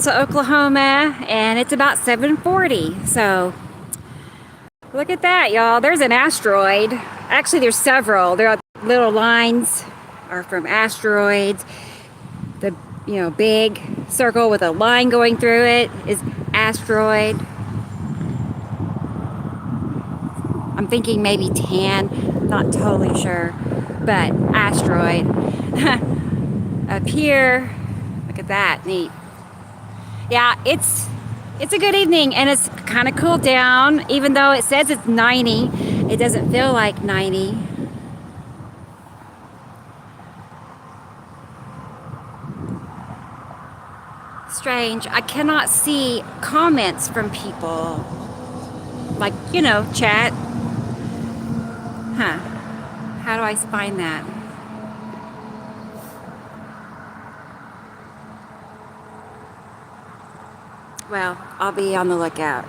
Oklahoma, and it's about 7:40. So look at that, y'all. There's an asteroid. Actually, there's several. There are little lines are from asteroids. The big circle with a line going through it is asteroid. I'm thinking maybe tan, not totally sure, but asteroid. Up here, look at that, neat. Yeah, it's a good evening, and it's kind of cooled down. Even though it says it's 90, it doesn't feel like 90. Strange. I cannot see comments from people, like, chat. Huh. How do I find that? Well, I'll be on the lookout.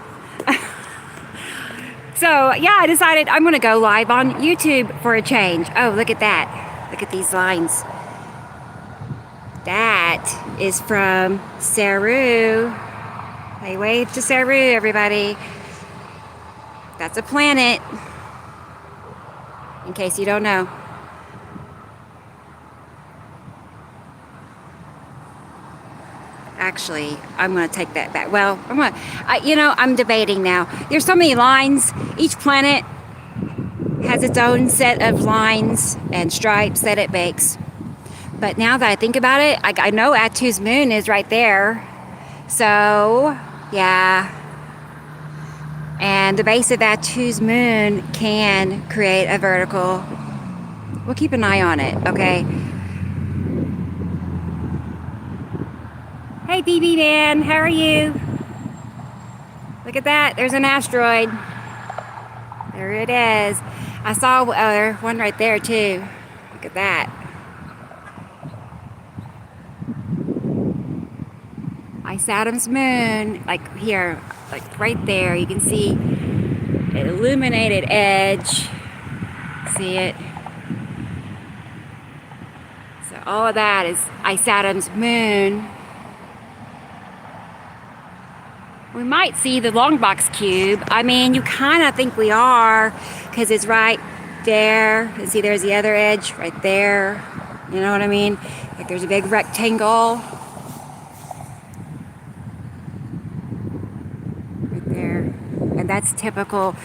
So, yeah, I decided I'm going to go live on YouTube for a change. Oh, look at that. Look at these lines. That is from Saru. Hey, wave to Saru, everybody. That's a planet, in case you don't know. Actually, I'm going to take that back. Well, I'm debating now. There's so many lines. Each planet has its own set of lines and stripes that it makes. But now that I think about it, I know Atu's moon is right there. So, yeah. And the base of Atu's moon can create a vertical. We'll keep an eye on it, okay? Hey, BB Man, how are you? Look at that. There's an asteroid. There it is. I saw one right there, too. Look at that. Saturn's moon, like here, like right there, you can see an illuminated edge. See it? So all of that is Saturn's moon. We might see the long box cube. I mean, you kind of think we are, because it's right there. And see, there's the other edge right there. You know what I mean? Like there's a big rectangle. And that's typical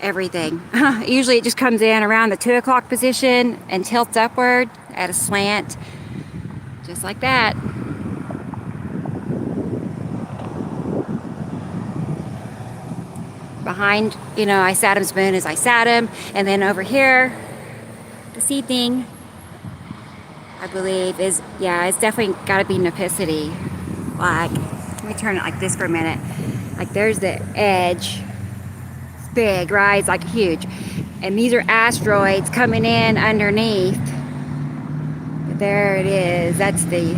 everything. Usually it just comes in around the 2 o'clock position and tilts upward at a slant, just like that. Behind, Isatum's moon is Isatum, and then over here, this evening, I believe is, it's definitely got to be Nipicity. Like, let me turn it like this for a minute. Like there's the edge. It's big, right? It's like huge. And these are asteroids coming in underneath. But there it is. That's the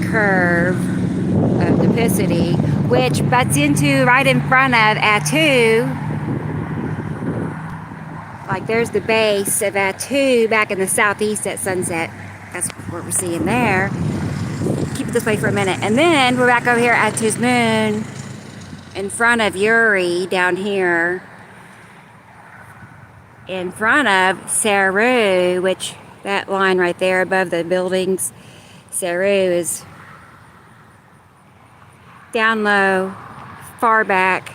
curve of Nipicity, which butts into right in front of Atu. Like there's the base of Atu back in the southeast at sunset. That's what we're seeing there. Keep it this way for a minute. And then we're back over here at Atu's moon, in front of Uri down here, in front of Saru, which that line right there above the buildings, Saru is down low, far back.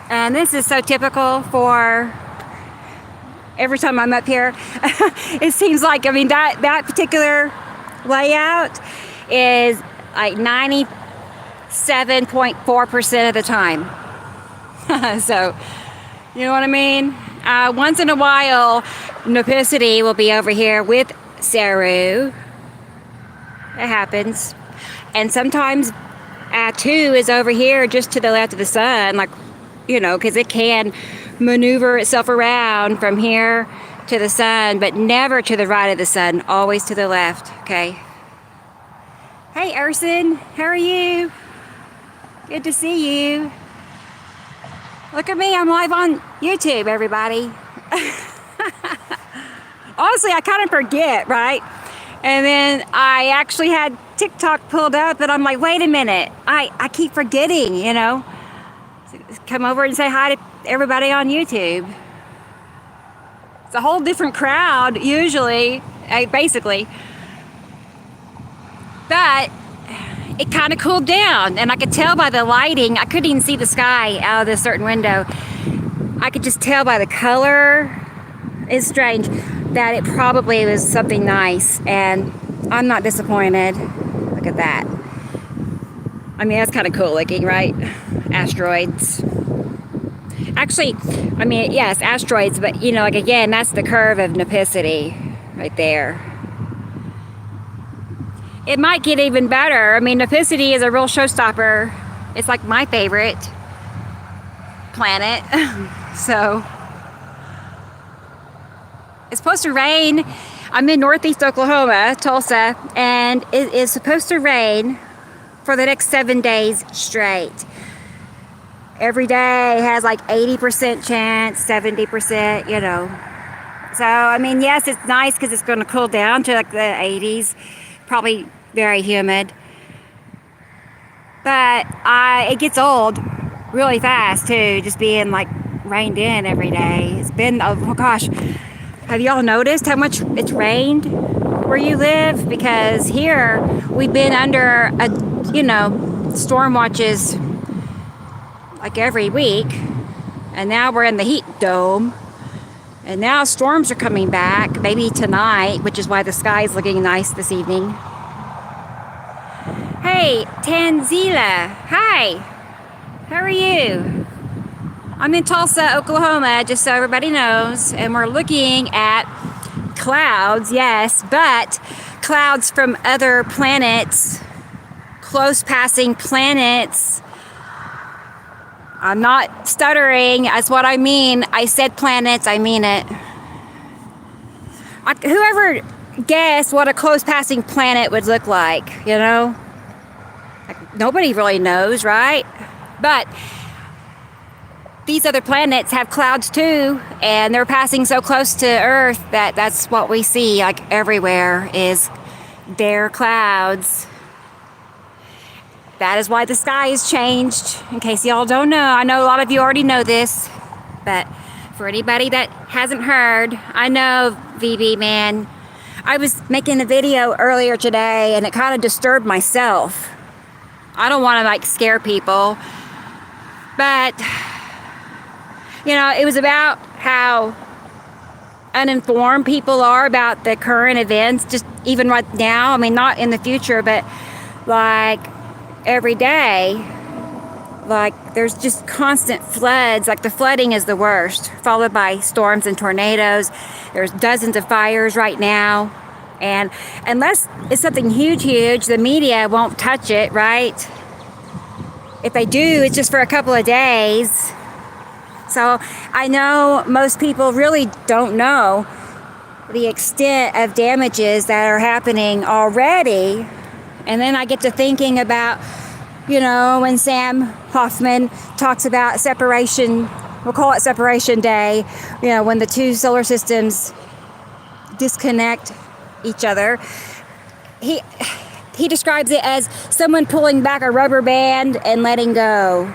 And this is so typical for every time I'm up here. It seems like, that particular layout is like 97.4% of the time. So, you know what I mean? Once in a while, Nipicity will be over here with Saru. It happens. And sometimes Atu is over here just to the left of the sun, like, because it can maneuver itself around from here to the sun, but never to the right of the sun, always to the left, okay? Hey, Urson, how are you? Good to see you. Look at me, I'm live on YouTube, everybody. Honestly, I kind of forget, right? And then I actually had TikTok pulled up, and I'm like, wait a minute. I keep forgetting, you know. Come over and say hi to everybody on YouTube. It's a whole different crowd, usually, basically. But it kind of cooled down, and I could tell by the lighting. I couldn't even see the sky out of this certain window. I could just tell by the color. It's strange that it probably was something nice, and I'm not disappointed. Look at that. I mean, that's kind of cool looking, right? Asteroids. Actually, I mean, yes, asteroids, but you know, like again, that's the curve of Nipicity right there. It might get even better. I mean, Nipicity is a real showstopper. It's like my favorite planet. So, it's supposed to rain. I'm in northeast Oklahoma, Tulsa, and it is supposed to rain for the next 7 days straight. Every day has like 80% chance, 70%, you know. So, I mean, yes, it's nice because it's going to cool down to like the 80s. Probably very humid. But it gets old really fast too, just being like rained in every day. It's been, oh gosh, have y'all noticed how much it's rained where you live? Because here we've been under storm watches like every week, and now we're in the heat dome, and now storms are coming back, maybe tonight, which is why the sky is looking nice this evening. Hey, Tanzila, hi, how are you? I'm in Tulsa, Oklahoma, just so everybody knows, and we're looking at clouds, yes, but clouds from other planets, close passing planets. I'm not stuttering, that's what I mean. I said planets, I mean it. Whoever guessed what a close passing planet would look like, you know? Like, nobody really knows, right? But these other planets have clouds too, and they're passing so close to Earth that that's what we see, like everywhere, is their clouds. That is why the sky has changed, in case y'all don't know. I know a lot of you already know this, but for anybody that hasn't heard, I know, VB, man. I was making a video earlier today, and it kind of disturbed myself. I don't want to, like, scare people, but, you know, it was about how uninformed people are about the current events, just even right now. I mean, not in the future, but, like, every day, like there's just constant floods. Like the flooding is the worst, followed by storms and tornadoes. There's dozens of fires right now, and unless it's something huge, the media won't touch it, right? If they do, it's just for a couple of days. So I know most people really don't know the extent of damages that are happening already. And then I get to thinking about, you know, when Sam Hoffman talks about separation, we'll call it Separation Day, you know, when the two solar systems disconnect each other. He describes it as someone pulling back a rubber band and letting go.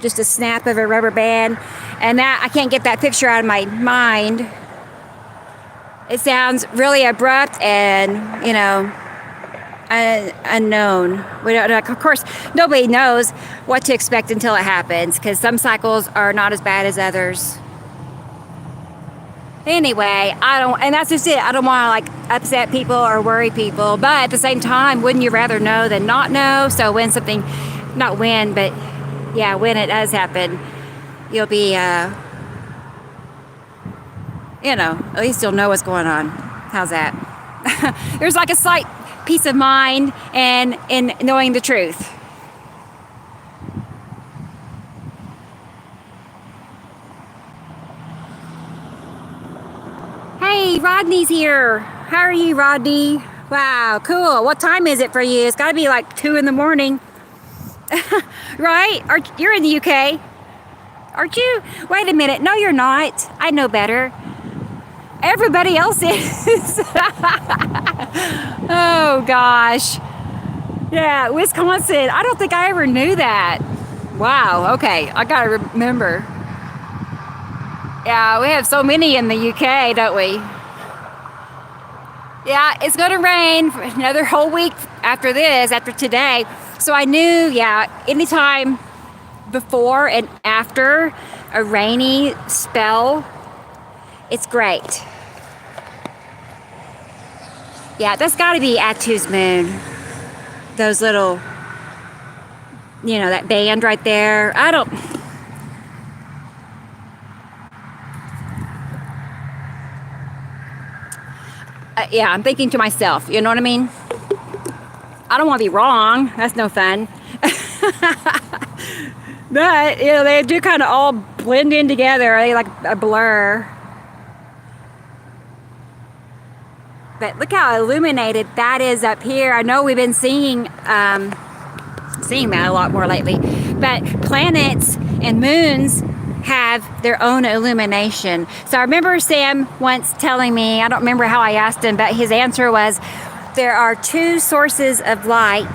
Just a snap of a rubber band. And that, I can't get that picture out of my mind. It sounds really abrupt and, you know, unknown. We don't, of course, nobody knows what to expect until it happens, because some cycles are not as bad as others. Anyway, and that's just it. I don't want to like upset people or worry people, but at the same time, wouldn't you rather know than not know? So when something, not when, but yeah, when it does happen, you'll be, you know, at least you'll know what's going on. How's that? There's like a slight peace of mind and in knowing the truth. Hey, Rodney's here. How are you, Rodney? Wow, cool. What time is it for you? It's got to be like 2 in the morning. Right? You're in the UK. Aren't you? Wait a minute. No, you're not. I know better. Everybody else is. Oh, gosh. Yeah, Wisconsin. I don't think I ever knew that. Wow, okay. I gotta remember. Yeah, we have so many in the UK, don't we? Yeah, it's gonna rain for another whole week after this, after today. So I knew, yeah, anytime before and after a rainy spell, it's great. Yeah, that's gotta be Atu's moon. Those little, that band right there. I don't. Yeah, I'm thinking to myself, you know what I mean? I don't want to be wrong. That's no fun. But, they do kind of all blend in together. They like a blur. But look how illuminated that is up here. I know we've been seeing that a lot more lately. But planets and moons have their own illumination. So I remember Sam once telling me, I don't remember how I asked him, but his answer was, there are two sources of light,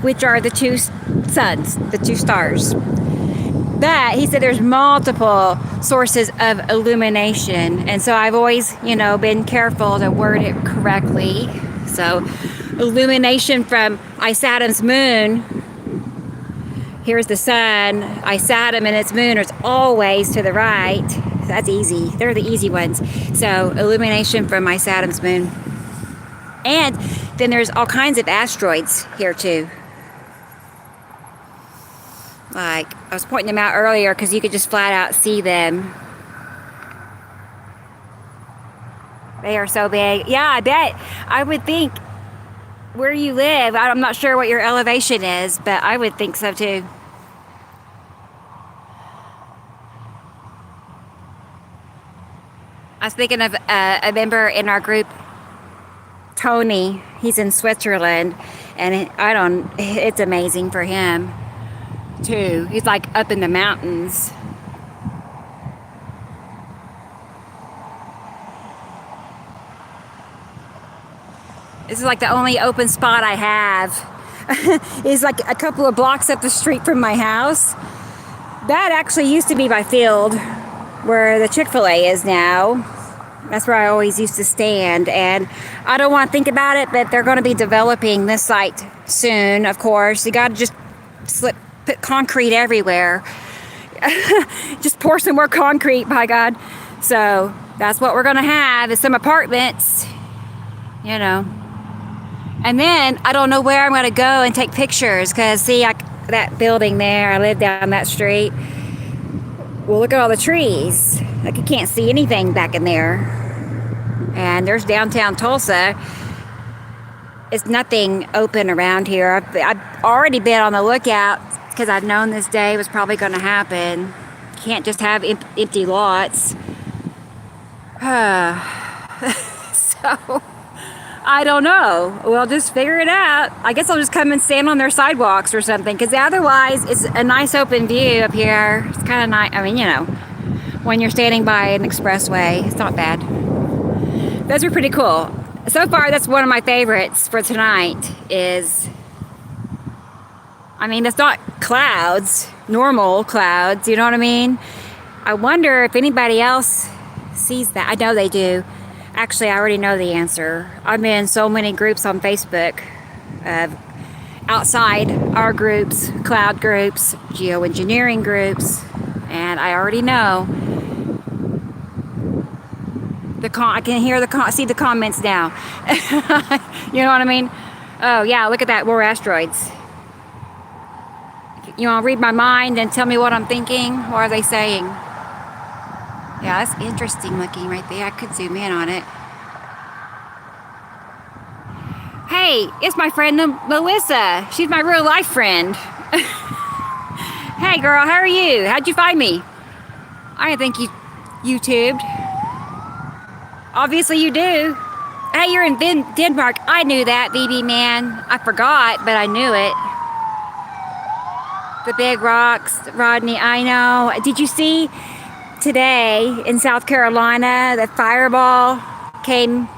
which are the two suns, the two stars. But he said there's multiple sources of illumination. And so I've always, been careful to word it correctly. So illumination from Saturn's moon. Here's the sun. Saturn and its moon is always to the right. That's easy. They're the easy ones. So illumination from Saturn's moon. And then there's all kinds of asteroids here too. Like, I was pointing them out earlier because you could just flat out see them. They are so big. Yeah, I bet. I would think where you live, I'm not sure what your elevation is, but I would think so too. I was thinking of a member in our group, Tony. He's in Switzerland, and it's amazing for him too. He's like up in the mountains. This is like the only open spot I have. It's like a couple of blocks up the street from my house. That actually used to be my field where the Chick-fil-A is now. That's where I always used to stand, and I don't want to think about it, but they're going to be developing this site soon, of course. You got to just put concrete everywhere. Just pour some more concrete, by God. So that's what we're going to have, is some apartments, And then I don't know where I'm going to go and take pictures, because see, that building there, I live down that street. Well, look at all the trees. Like, you can't see anything back in there. And there's downtown Tulsa. It's nothing open around here. I've already been on the lookout because I've known this day was probably going to happen. Can't just have empty lots. So, I don't know. We'll just figure it out. I guess I'll just come and stand on their sidewalks or something, because otherwise it's a nice open view up here. It's kind of nice. I mean, when you're standing by an expressway, it's not bad. Those are pretty cool. So far, that's one of my favorites for tonight it's not clouds, normal clouds, you know what I mean? I wonder if anybody else sees that. I know they do. Actually, I already know the answer. I'm in so many groups on Facebook, outside our groups, cloud groups, geoengineering groups, and I already know. I can see the comments now. You know what I mean? Oh yeah, look at that, more asteroids. You want to read my mind and tell me what I'm thinking? What are they saying? Yeah, that's interesting looking right there. I could zoom in on it. Hey, it's my friend Melissa. She's my real life friend. Hey girl, how are you? How'd you find me? I think you YouTubed. Obviously you do. Hey, you're in Denmark. I knew that, BB man. I forgot, but I knew it. The big rocks, Rodney, I know. Did you see today in South Carolina, the fireball came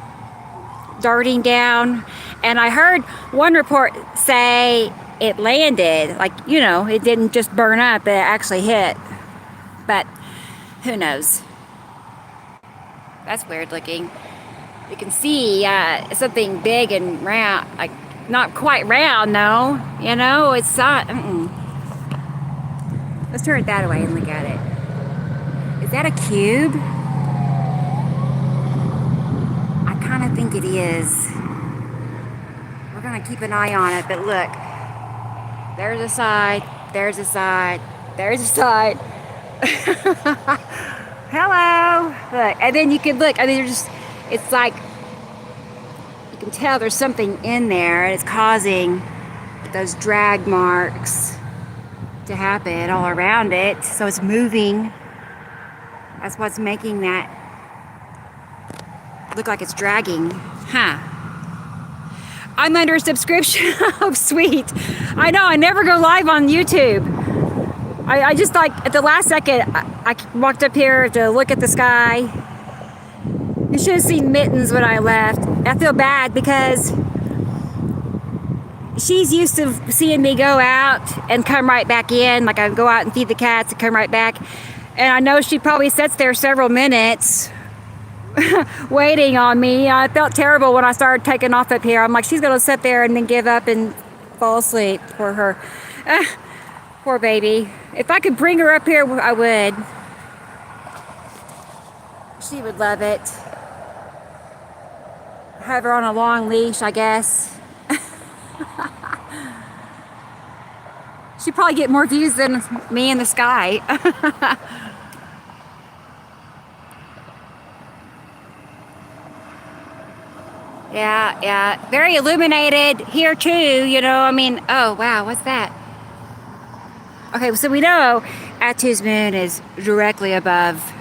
darting down, And I heard one report say it landed, like, you know, it didn't just burn up, it actually hit. But who knows? That's weird looking. You can see something big and round, like not quite round, no. You know, it's not. Let's turn it that way and look at it. Is that a cube? I kind of think it is. We're gonna keep an eye on it, but look. There's a side, there's a side, there's a side. Hello. Look, and then you can look, I mean, there's just, it's like, you can tell there's something in there and it's causing those drag marks to happen all around it. So it's moving. That's what's making that look like it's dragging. Huh. I'm under a subscription. Oh, sweet. I know, I never go live on YouTube. I just like, at the last second, I walked up here to look at the sky. You should have seen Mittens when I left. I feel bad because she's used to seeing me go out and come right back in. Like I go out and feed the cats and come right back. And I know she probably sits there several minutes waiting on me. I felt terrible when I started taking off up here. I'm like, she's gonna sit there and then give up and fall asleep for her. Poor baby. If I could bring her up here, I would. She would love it. Have her on a long leash, I guess. She'd probably get more views than me in the sky. Yeah, very illuminated here too, you know, I mean, oh wow, what's that? Okay, so we know Attu's moon is directly above.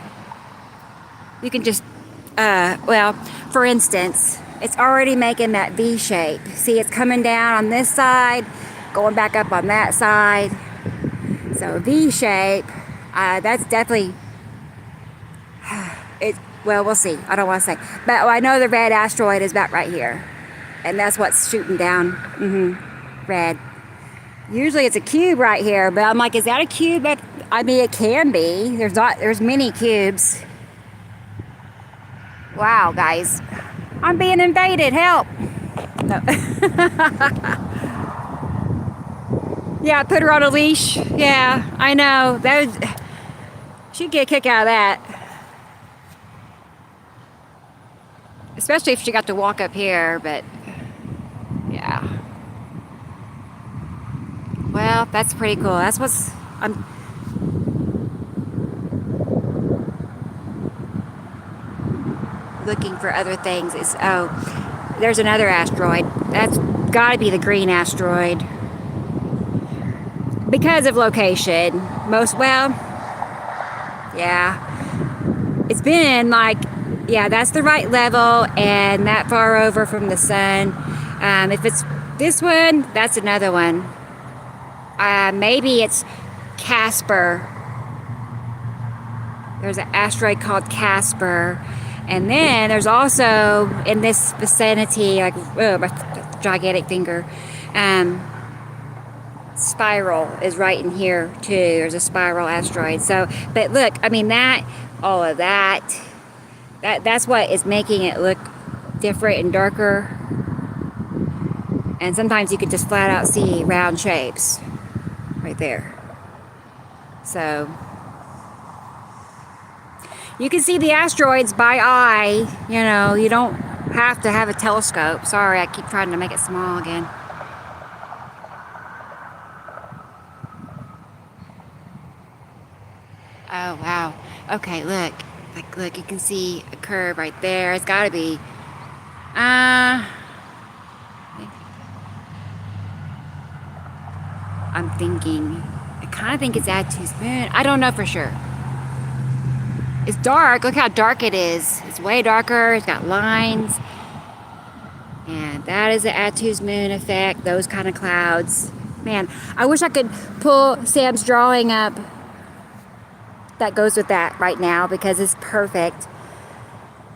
You can just, well, for instance, it's already making that V shape. See, it's coming down on this side, going back up on that side. So V shape, that's definitely, well, we'll see. I don't want to say. But I know the red asteroid is about right here. And that's what's shooting down. Red. Usually it's a cube right here, but I'm like, is that a cube? I mean, it can be. There's many cubes. Wow, guys. I'm being invaded. Help. No. Yeah, I put her on a leash. Yeah, I know. She'd get a kick out of that. Especially if she got to walk up here, but yeah. Well, that's pretty cool. That's what's, I'm looking for other things. Oh, there's another asteroid. That's gotta be the green asteroid. Because of location. Well, yeah. It's been like, yeah, that's the right level and that far over from the sun. If it's this one, that's another one. Maybe it's Casper. There's an asteroid called Casper. And then there's also in this vicinity, like, oh, my gigantic finger, Spiral is right in here too. There's a spiral asteroid. So, but look, I mean, all of that's what is making it look different and darker. And sometimes you could just flat out see round shapes right there. So you can see the asteroids by eye, you know, you don't have to have a telescope. Sorry, I keep trying to make it small again. Oh, wow. Okay, look, you can see a curve right there. It's gotta be, I'm thinking, I kind of think it's Attu's moon. I don't know for sure. It's dark. Look how dark it is. It's way darker. It's got lines. And that is the Attu's moon effect. Those kind of clouds. Man, I wish I could pull Sam's drawing up that goes with that right now because it's perfect.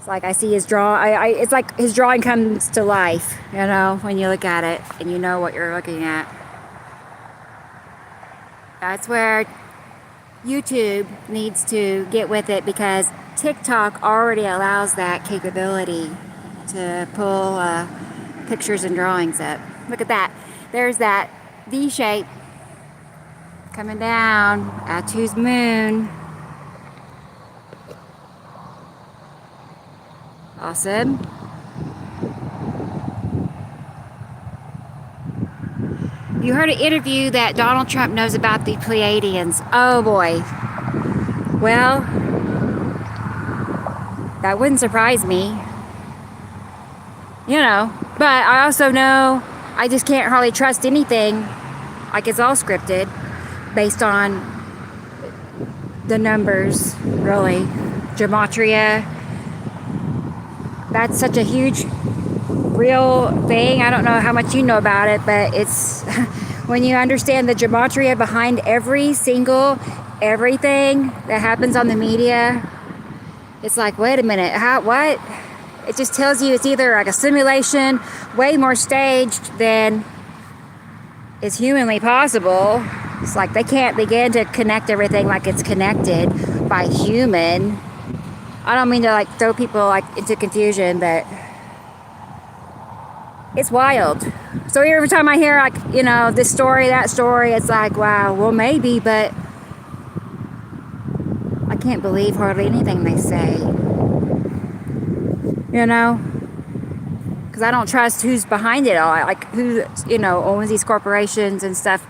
It's like I see his it's like his drawing comes to life, you know, when you look at it and you know what you're looking at. That's where YouTube needs to get with it, because TikTok already allows that capability to pull pictures and drawings up. Look at that. There's that V shape coming down. Atu's moon. Awesome. You heard an interview that Donald Trump knows about the Pleiadians. Oh boy. Well, that wouldn't surprise me. You know, but I also know I just can't hardly trust anything. Like, it's all scripted based on the numbers, really. Gematria. That's such a huge real thing. I don't know how much you know about it, but it's when you understand the gematria behind every single everything that happens on the media, it's like, wait a minute, what? It just tells you it's either like a simulation, way more staged than is humanly possible. It's like they can't begin to connect everything like it's connected by human. I don't mean to like throw people like into confusion, but it's wild. So every time I hear like, you know, this story, that story, it's like, wow, well maybe, but I can't believe hardly anything they say. You know? Because I don't trust who's behind it all. Like who, you know, owns these corporations and stuff.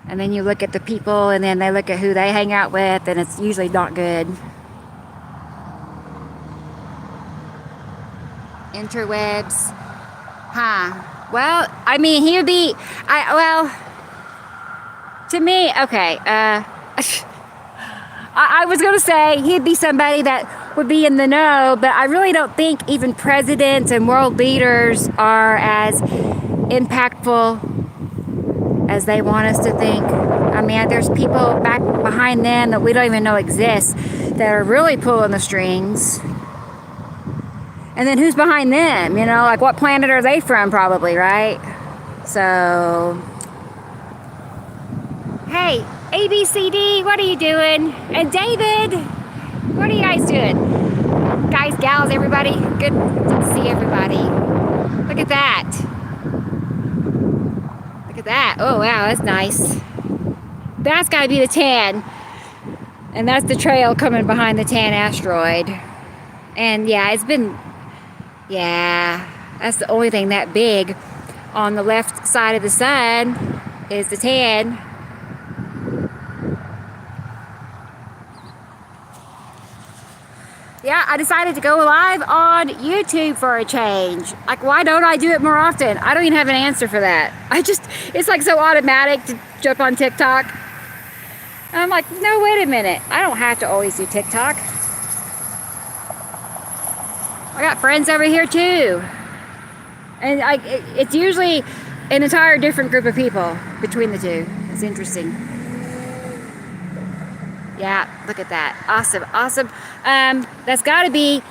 And then you look at the people and then they look at who they hang out with, and it's usually not good. Interwebs. Huh. Well, I mean, he would be, to me, okay, I was going to say he'd be somebody that would be in the know, but I really don't think even presidents and world leaders are as impactful as they want us to think. I mean, there's people back behind them that we don't even know exist that are really pulling the strings. And then who's behind them? You know, like what planet are they from, probably, right? So, hey, ABCD, what are you doing? And David, what are you guys doing? Guys, gals, everybody, good to see everybody. Look at that. Look at that. Oh, wow, that's nice. That's got to be the tan. And that's the trail coming behind the tan asteroid. And yeah, it's been... yeah, that's the only thing that big on the left side of the sun is the tan. Yeah, I decided to go live on YouTube for a change. Like, why don't I do it more often? I don't even have an answer for that. It's like so automatic to jump on TikTok. And I'm like, no, wait a minute. I don't have to always do TikTok. I got friends over here too. And it's usually an entire different group of people between the two. It's interesting. Yeah, look at that. Awesome, awesome. That's got to be...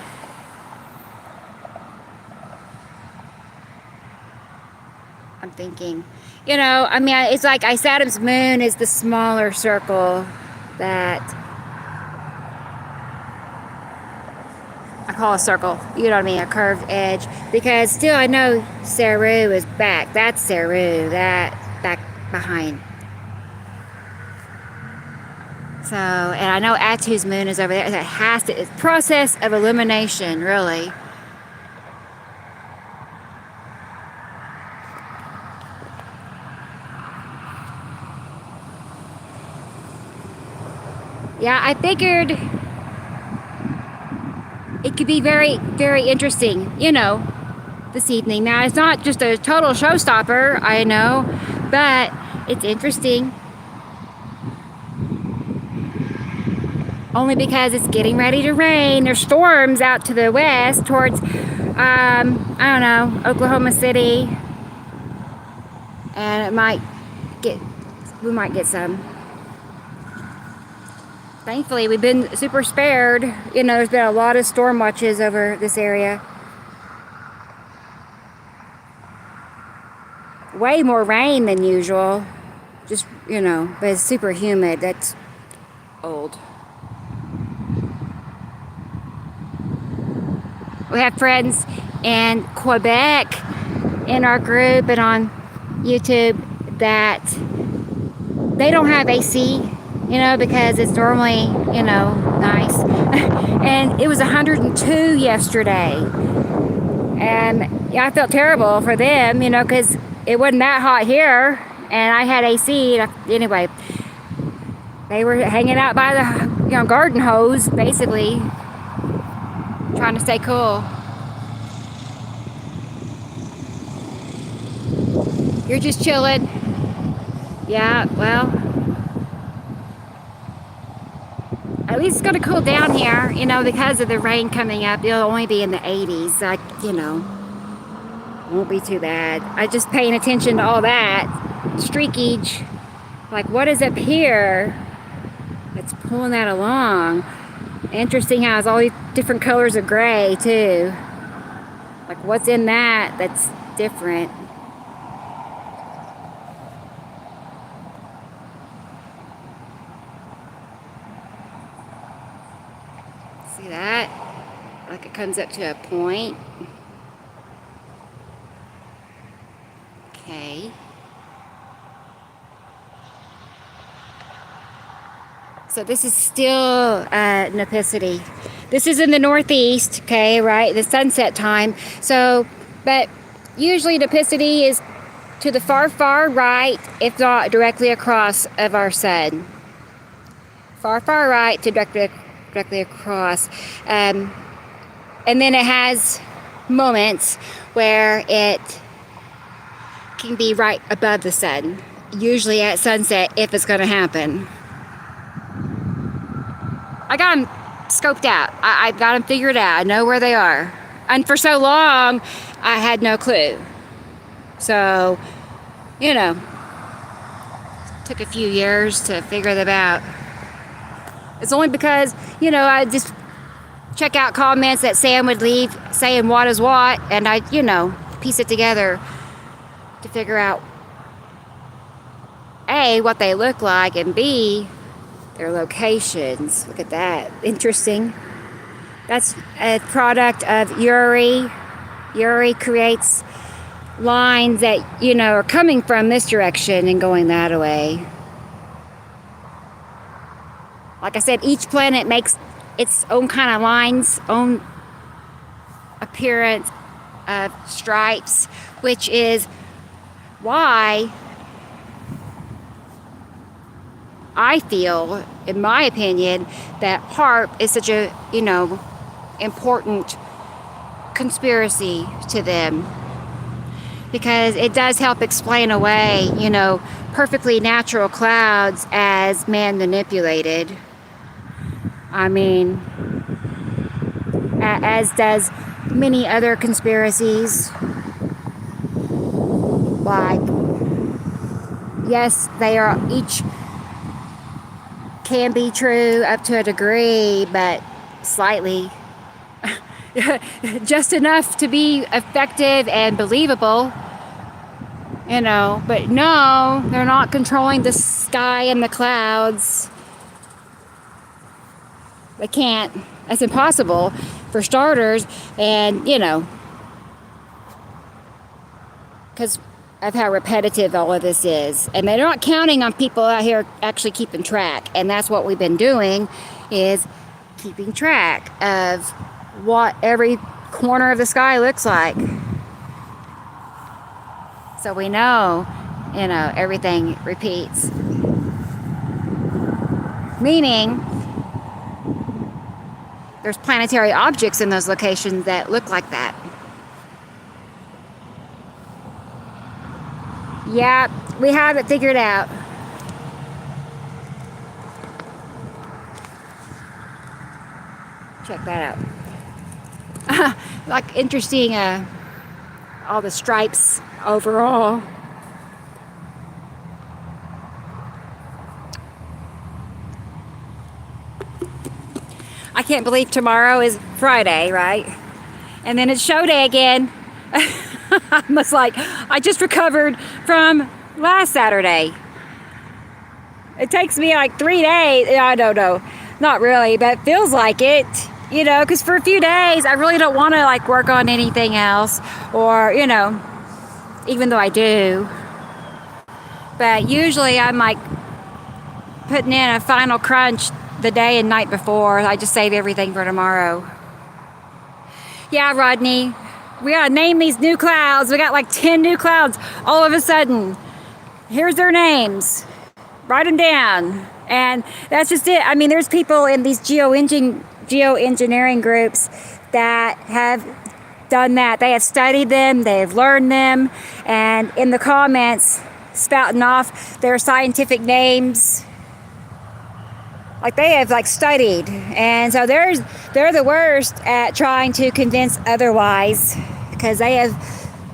I'm thinking, you know, I mean, it's like Saturn's moon is the smaller circle that... I call a circle, you know what I mean, a curved edge, because still I know Saru is back. That's Saru, that back behind. So, and I know Atu's moon is over there. It has to, it's process of elimination, really. Yeah, I figured it could be very, very interesting, you know, this evening. Now, it's not just a total showstopper, I know, but it's interesting. Only because it's getting ready to rain. There's storms out to the west towards, I don't know, Oklahoma City. And we might get some. Thankfully, we've been super spared. You know, there's been a lot of storm watches over this area. Way more rain than usual. Just, you know, but it's super humid. That's old. We have friends in Quebec in our group and on YouTube that they don't have AC, you know, because it's normally, you know, nice. And it was 102 yesterday. And yeah, I felt terrible for them, you know, because it wasn't that hot here. And I had AC. Anyway, they were hanging out by the, you know, garden hose, basically, trying to stay cool. You're just chilling. Yeah, well, at least it's going to cool down here, you know, because of the rain coming up. It'll only be in the 80s. You know, won't be too bad. I just paying attention to all that streakage. Like, what is up here that's pulling that along? Interesting how it's all these different colors of gray too. Like, what's in that that's different? See that? Like, it comes up to a point. Okay. So this is still Nipicity. This is in the northeast, okay, right? The sunset time. So, but usually Nipicity is to the far, far right, if not directly across of our sun. Far, far right to directly across. And then it has moments where it can be right above the sun. Usually at sunset, if it's going to happen. I got them scoped out. I got them figured out. I know where they are. And for so long, I had no clue. So, you know, took a few years to figure them out. It's only because, you know, I just check out comments that Sam would leave saying what is what, and I, you know, piece it together to figure out A, what they look like, and B, their locations. Look at that. Interesting. That's a product of Uri. Uri creates lines that, you know, are coming from this direction and going that way. Like I said, each planet makes its own kind of lines, own appearance of stripes, which is why I feel, in my opinion, that HAARP is such a, you know, important conspiracy to them. Because it does help explain away, you know, perfectly natural clouds as man manipulated. I mean, as does many other conspiracies. Like, yes, they are each can be true up to a degree, but slightly. Just enough to be effective and believable, you know, but no, they're not controlling the sky and the clouds. They can't. That's impossible for starters, and, you know, because of how repetitive all of this is. And they're not counting on people out here actually keeping track, and that's what we've been doing, is keeping track of what every corner of the sky looks like. So we know, you know, everything repeats. Meaning, there's planetary objects in those locations that look like that. Yeah, we have it figured out. Check that out. Like, interesting, all the stripes overall. I can't believe tomorrow is Friday, right? And then it's show day again. I was like, I just recovered from last Saturday. It takes me like 3 days. I don't know. Not really, but it feels like it. You know, because for a few days, I really don't want to like work on anything else. Or, you know, even though I do. But usually I'm like putting in a final crunch the day and night before. I just save everything for tomorrow. Yeah, Rodney. We gotta name these new clouds. We got like 10 new clouds all of a sudden. Here's their names. Write them down. And that's just it. I mean, there's people in these geoengineering groups that have done that. They have studied them, they have learned them, and in the comments, spouting off their scientific names. Like they have like studied, and so they're the worst at trying to convince otherwise because they have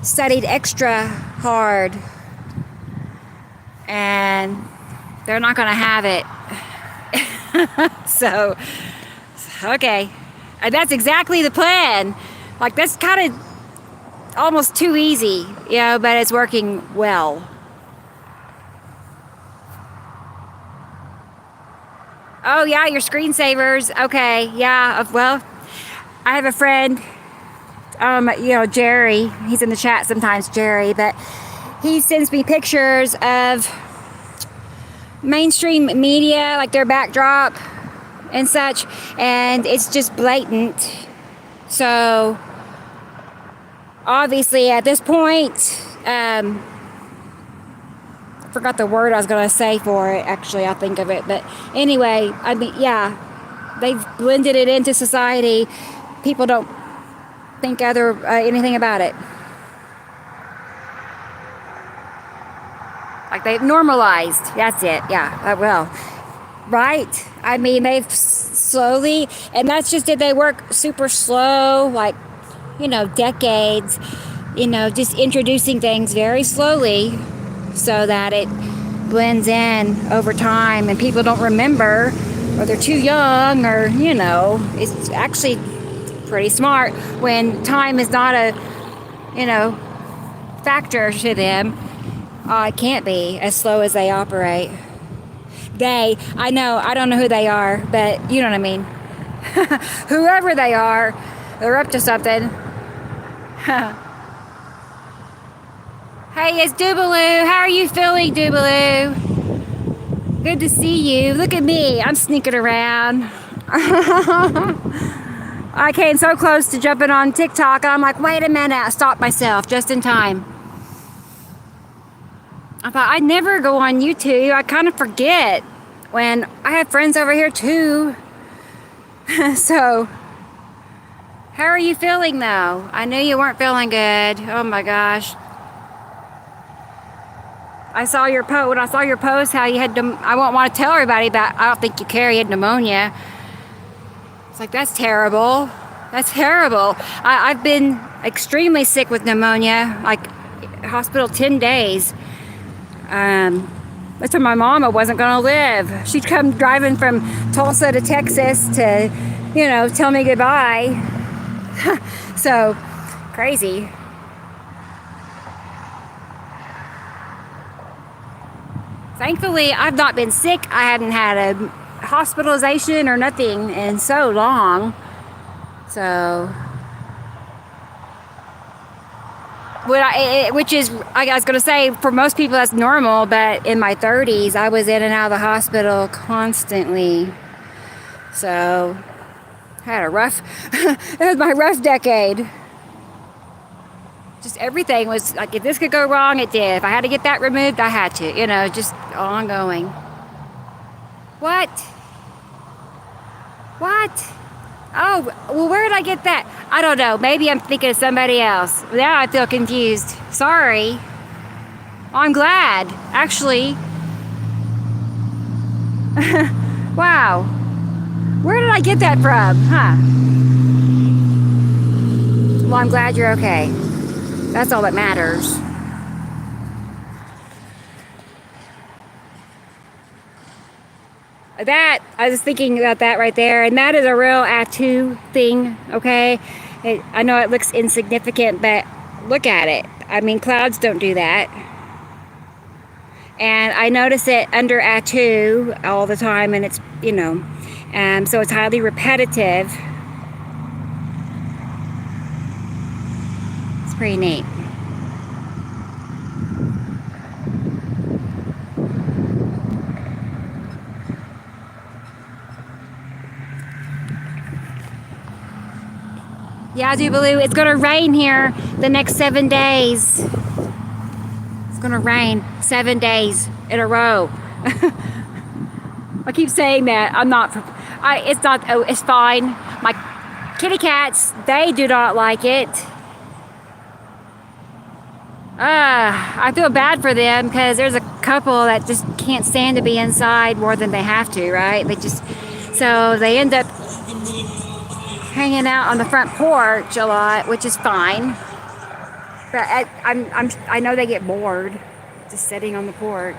studied extra hard, and they're not going to have it. So, okay, and that's exactly the plan. Like that's kind of almost too easy, you know, but it's working well. Oh yeah, your screensavers. Okay, yeah. Well, I have a friend, you know, Jerry. He's in the chat sometimes, Jerry, but he sends me pictures of mainstream media, like their backdrop and such, and it's just blatant. So obviously, at this point, forgot the word I was going to say for it. Actually, I'll think of it. But anyway, I mean, yeah, they've blended it into society. People don't think anything about it. Like they've normalized. That's it. Yeah. Well, right. I mean, they've slowly, and that's just it. They work super slow, like, you know, decades. You know, just introducing things very slowly, so that it blends in over time and people don't remember, or they're too young, or, you know, it's actually pretty smart when time is not a, you know, factor to them. It can't be as slow as they operate. I don't know who they are, but you know what I mean. Whoever they are, they're up to something. Hey, it's Doobaloo. How are you feeling, Doobaloo? Good to see you. Look at me. I'm sneaking around. I came so close to jumping on TikTok, and I'm like, wait a minute. I stopped myself just in time. I thought I'd never go on YouTube. I kind of forget when I have friends over here too. So, how are you feeling though? I knew you weren't feeling good. Oh my gosh. I saw your post. When I saw your post, how you had I won't want to tell everybody, but I don't think you care. You had pneumonia. It's like, that's terrible. That's terrible. I've been extremely sick with pneumonia, like hospital 10 days. That's when my mama wasn't going to live. She'd come driving from Tulsa to Texas to, you know, tell me goodbye. So, crazy. Thankfully, I've not been sick. I hadn't had a hospitalization or nothing in so long. So, which is, I was going to say, for most people that's normal, but in my 30s, I was in and out of the hospital constantly. So, I had a rough, it was my rough decade. Just everything was like, if this could go wrong, it did. If I had to get that removed, I had to, you know, just ongoing. What? Oh, well, where did I get that? I don't know. Maybe I'm thinking of somebody else. Now I feel confused. Sorry. Well, I'm glad, actually. Wow. Where did I get that from? Huh? Well, I'm glad you're okay. That's all that matters. That, I was thinking about that right there, and that is a real Atu thing, okay? I know it looks insignificant, but look at it. I mean, clouds don't do that. And I notice it under Atu all the time, and it's, you know, so it's highly repetitive. It's pretty neat. Yazoo Baloo, it's gonna rain here the next 7 days. It's gonna rain 7 days in a row. I keep saying that. It's fine. My kitty cats, they do not like it. I feel bad for them because there's a couple that just can't stand to be inside more than they have to, right? So they end up hanging out on the front porch a lot, which is fine. But I know they get bored just sitting on the porch.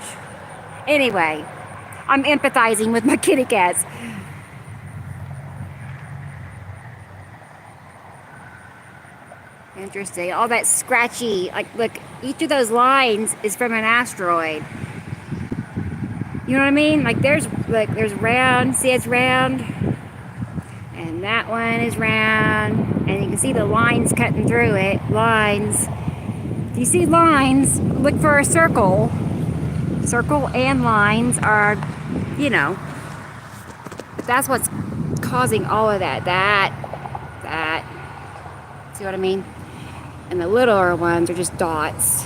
Anyway, I'm empathizing with my kitty cats. Interesting. All that scratchy, like, look, each of those lines is from an asteroid. You know what I mean? Like, there's round. See, it's round. And that one is round. And you can see the lines cutting through it. Lines. If you see lines, look for a circle. Circle and lines are, you know, that's what's causing all of that. That. See what I mean? And the littler ones are just dots.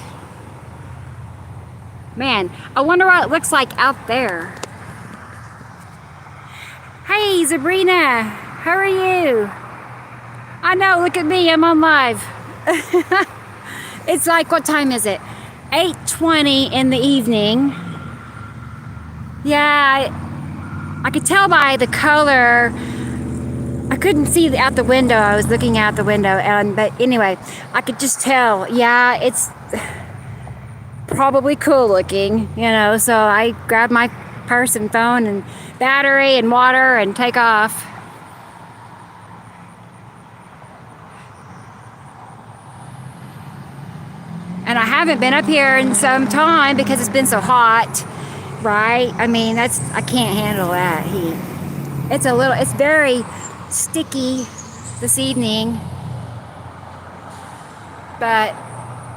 Man, I wonder what it looks like out there. Hey, Sabrina, how are you? I know, look at me, I'm on live. It's like, what time is it? 8:20 in the evening. Yeah, I could tell by the color. I couldn't see out the window. I was looking out the window, but anyway, I could just tell. Yeah, it's probably cool looking, you know. So I grabbed my purse and phone and battery and water and take off. And I haven't been up here in some time because it's been so hot, right? I mean, I can't handle that heat. It's very sticky this evening, but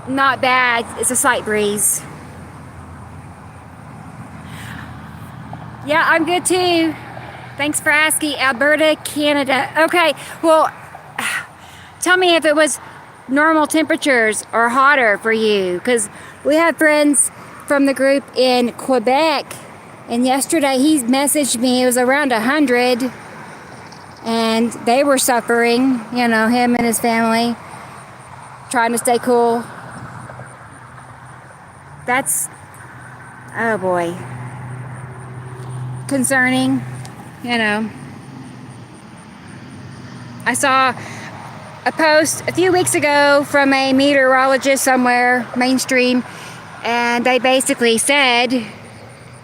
not bad. It's a slight breeze. Yeah, I'm good too. Thanks for asking. Alberta, Canada. Okay, well, tell me if it was normal temperatures or hotter for you, because we have friends from the group in Quebec, and yesterday he messaged me, it was around 100, and they were suffering, you know, him and his family, trying to stay cool. That's, oh boy, concerning, you know. I saw a post a few weeks ago from a meteorologist somewhere, mainstream, and they basically said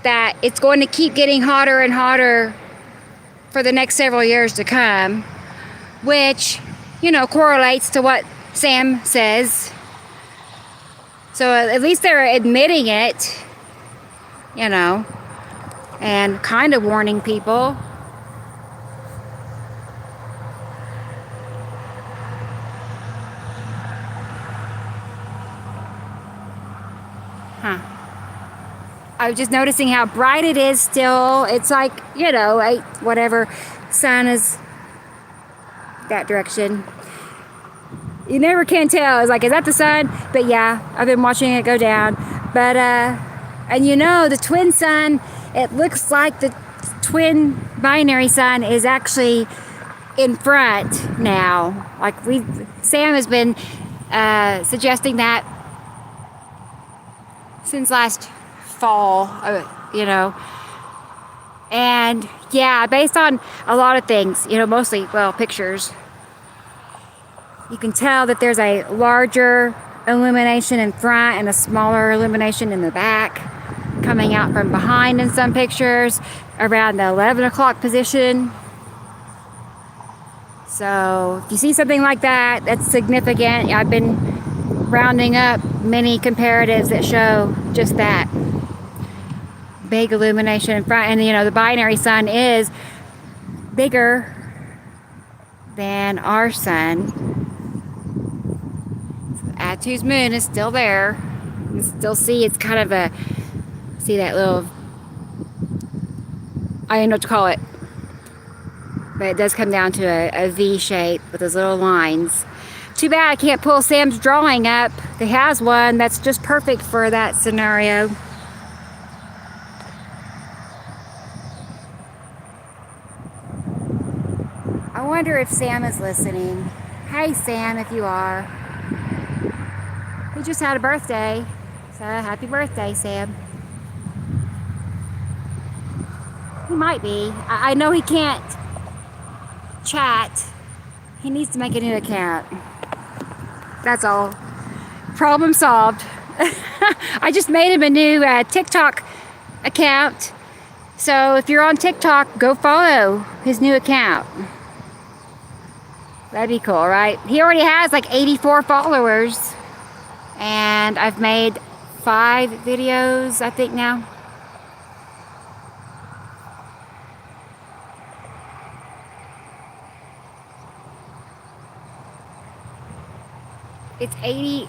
that it's going to keep getting hotter and hotter for the next several years to come, which, you know, correlates to what Sam says. So at least they're admitting it, you know, and kind of warning people. I was just noticing how bright it is still. It's like, you know, whatever, sun is that direction. You never can tell. It's like, is that the sun? But yeah, I've been watching it go down. But, and you know, the twin sun, it looks like the twin binary sun is actually in front now. Like Sam has been suggesting that since last fall, you know. And yeah, based on a lot of things, you know, mostly, well, pictures, you can tell that there's a larger illumination in front and a smaller illumination in the back. coming out from behind in some pictures around the 11 o'clock position. So if you see something like that, that's significant. I've been rounding up many comparatives that show just that. Big illumination in front. And you know, the binary sun is bigger than our sun. Atu's moon is still there. You can still see it's kind of a, see that little, I don't know what to call it, but it does come down to a V shape with those little lines. Too bad I can't pull Sam's drawing up. He has one that's just perfect for that scenario. I wonder if Sam is listening. Hey Sam, if you are. He just had a birthday, so happy birthday, Sam. He might be. I know he can't chat. He needs to make a new account. That's all. Problem solved. I just made him a new TikTok account. So if you're on TikTok, go follow his new account. That'd be cool, right? He already has like 84 followers. And I've made 5 videos, I think now. It's 80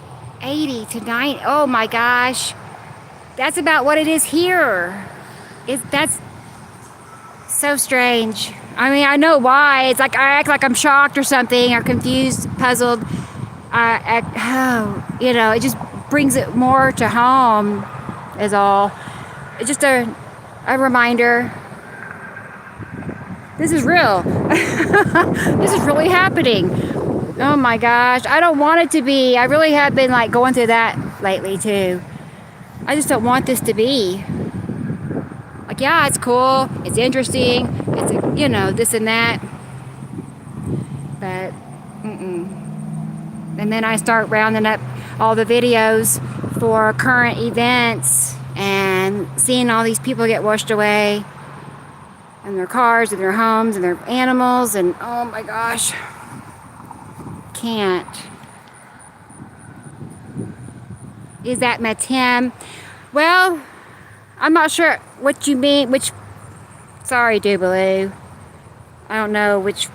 to 90. Oh my gosh. That's about what it is here. That's so strange. I mean, I know why. It's like I act like I'm shocked or something, or confused, puzzled. You know, it just brings it more to home is all. It's just a reminder. This is real. This is really happening. Oh my gosh. I don't want it to be. I really have been like going through that lately too. I just don't want this to be. Like, yeah, it's cool. It's interesting. It's, you know, this and that. But, And then I start rounding up all the videos for current events and seeing all these people get washed away in their cars and their homes and their animals, and oh my gosh, can't. Is that Matim? Well, I'm not sure what you mean, sorry, Doobaloo. I don't know which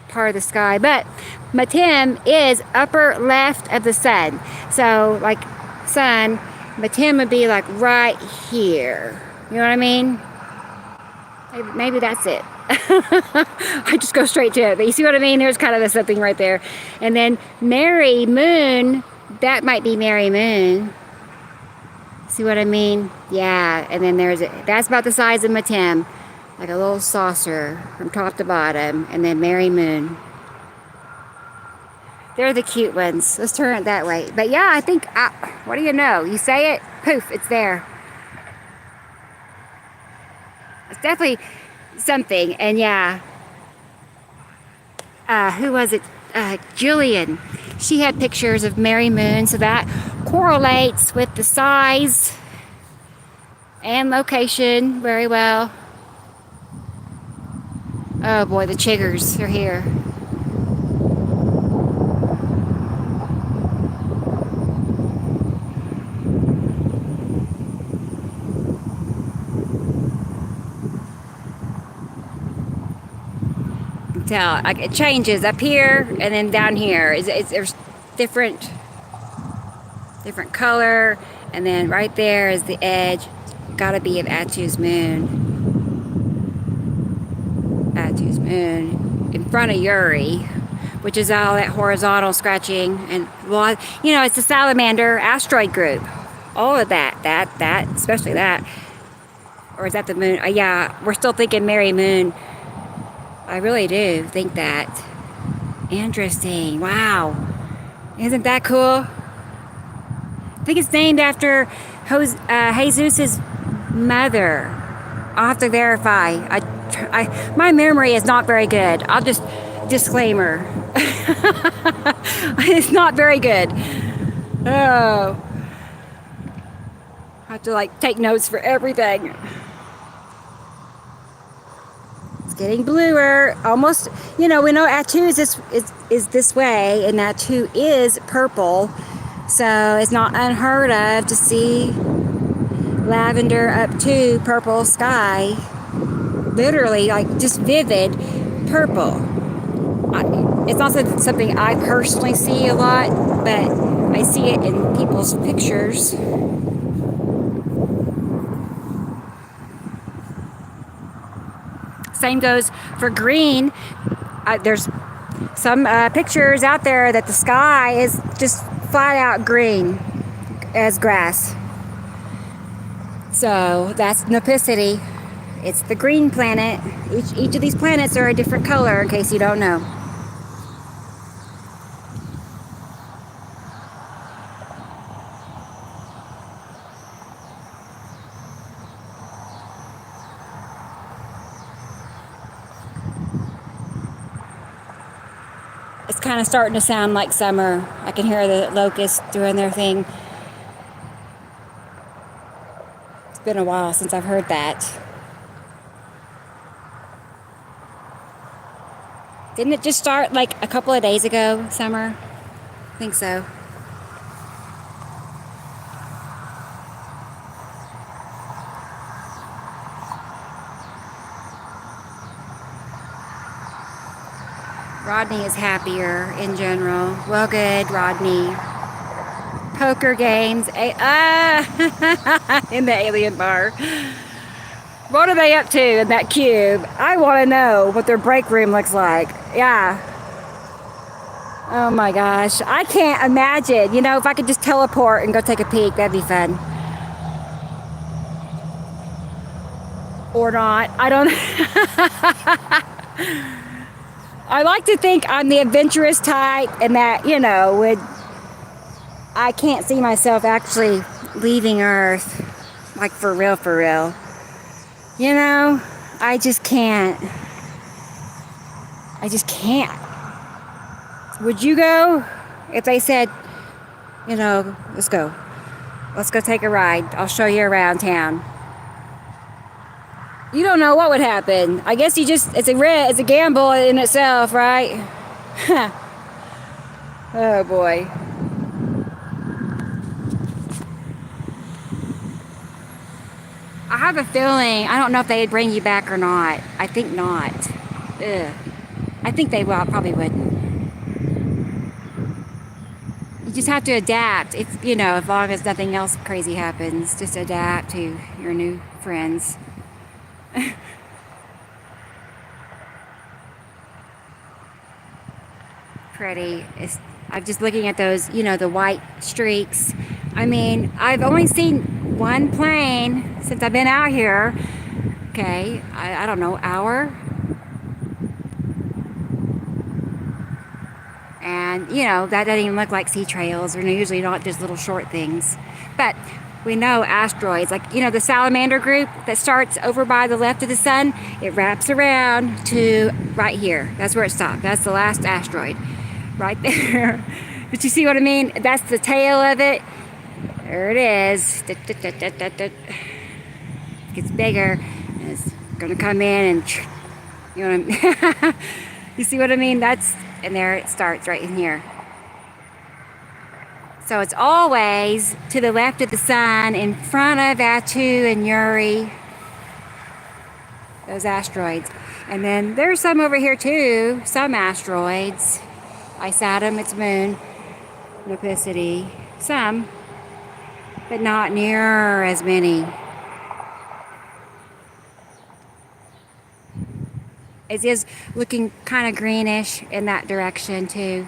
part of the sky, but Matim is upper left of the sun. So like sun, Matim would be like right here. You know what I mean? Maybe that's it. I just go straight to it. But you see what I mean? There's kind of something right there. And then Mary Moon, that might be Mary Moon. See what I mean? Yeah. And then that's about the size of Matim. Like a little saucer from top to bottom. And then Mary Moon. They're the cute ones. Let's turn it that way. But yeah, I think, what do you know? You say it, poof, it's there. It's definitely something. And yeah, who was it? Jillian. She had pictures of Mary Moon, so that correlates with the size and location very well. Oh boy, the chiggers are here. Tell, like, it changes up here and then down here. There's different color, and then right there is the edge. Gotta be of Atu's moon. Atu's moon in front of Uri, which is all that horizontal scratching, and well, you know, it's the salamander asteroid group. All of that, especially that. Or is that the moon? Yeah, we're still thinking Mary Moon. I really do think that. Interesting. Wow. Isn't that cool? I think it's named after Jesus' mother. I'll have to verify. My memory is not very good. I'll just disclaimer. It's not very good. Oh. I have to like take notes for everything. It's getting bluer. Almost, you know, we know Attu is this way, and Attu is purple. So it's not unheard of to see lavender up to purple sky. Literally, like just vivid purple. It's not something I personally see a lot, but I see it in people's pictures. Same goes for green. There's some pictures out there that the sky is just flat out green as grass. So that's Nipicity. It's the green planet. Each of these planets are a different color, in case you don't know. It's kind of starting to sound like summer. I can hear the locusts doing their thing. It's been a while since I've heard that. Didn't it just start like a couple of days ago, summer? I think so. Rodney is happier in general. Well, good, Rodney. Poker games. In the alien bar. What are they up to in that cube? I want to know what their break room looks like. Yeah. Oh my gosh. I can't imagine. You know, if I could just teleport and go take a peek, that'd be fun. Or not. I don't I like to think I'm the adventurous type, and that, you know, I can't see myself actually leaving Earth, like for real, for real. You know, I just can't. I just can't. Would you go? If they said, you know, let's go take a ride. I'll show you around town. You don't know what would happen. I guess it's a gamble in itself, right? Oh boy. I have a feeling, I don't know if they'd bring you back or not. I think not. Ugh. I think they probably wouldn't. You just have to adapt. It's, you know, as long as nothing else crazy happens, just adapt to your new friends. Pretty. I'm just looking at those, you know, the white streaks. I mean, I've only seen one plane since I've been out here. Okay, I don't know, hour. And, you know, that doesn't even look like sea trails. They're usually not just little short things. But we know asteroids, like, you know, the salamander group that starts over by the left of the sun, it wraps around to right here. That's where it stopped. That's the last asteroid right there. But you see what I mean? That's the tail of it. There it is. It gets bigger, and it's gonna come in and, you know what I mean? You see what I mean? And there it starts right in here. So it's always to the left of the sun, in front of Attu and Uri, those asteroids. And then there's some over here too, some asteroids. Isatum, its moon, Nipicity, some, but not near as many. It is looking kind of greenish in that direction too.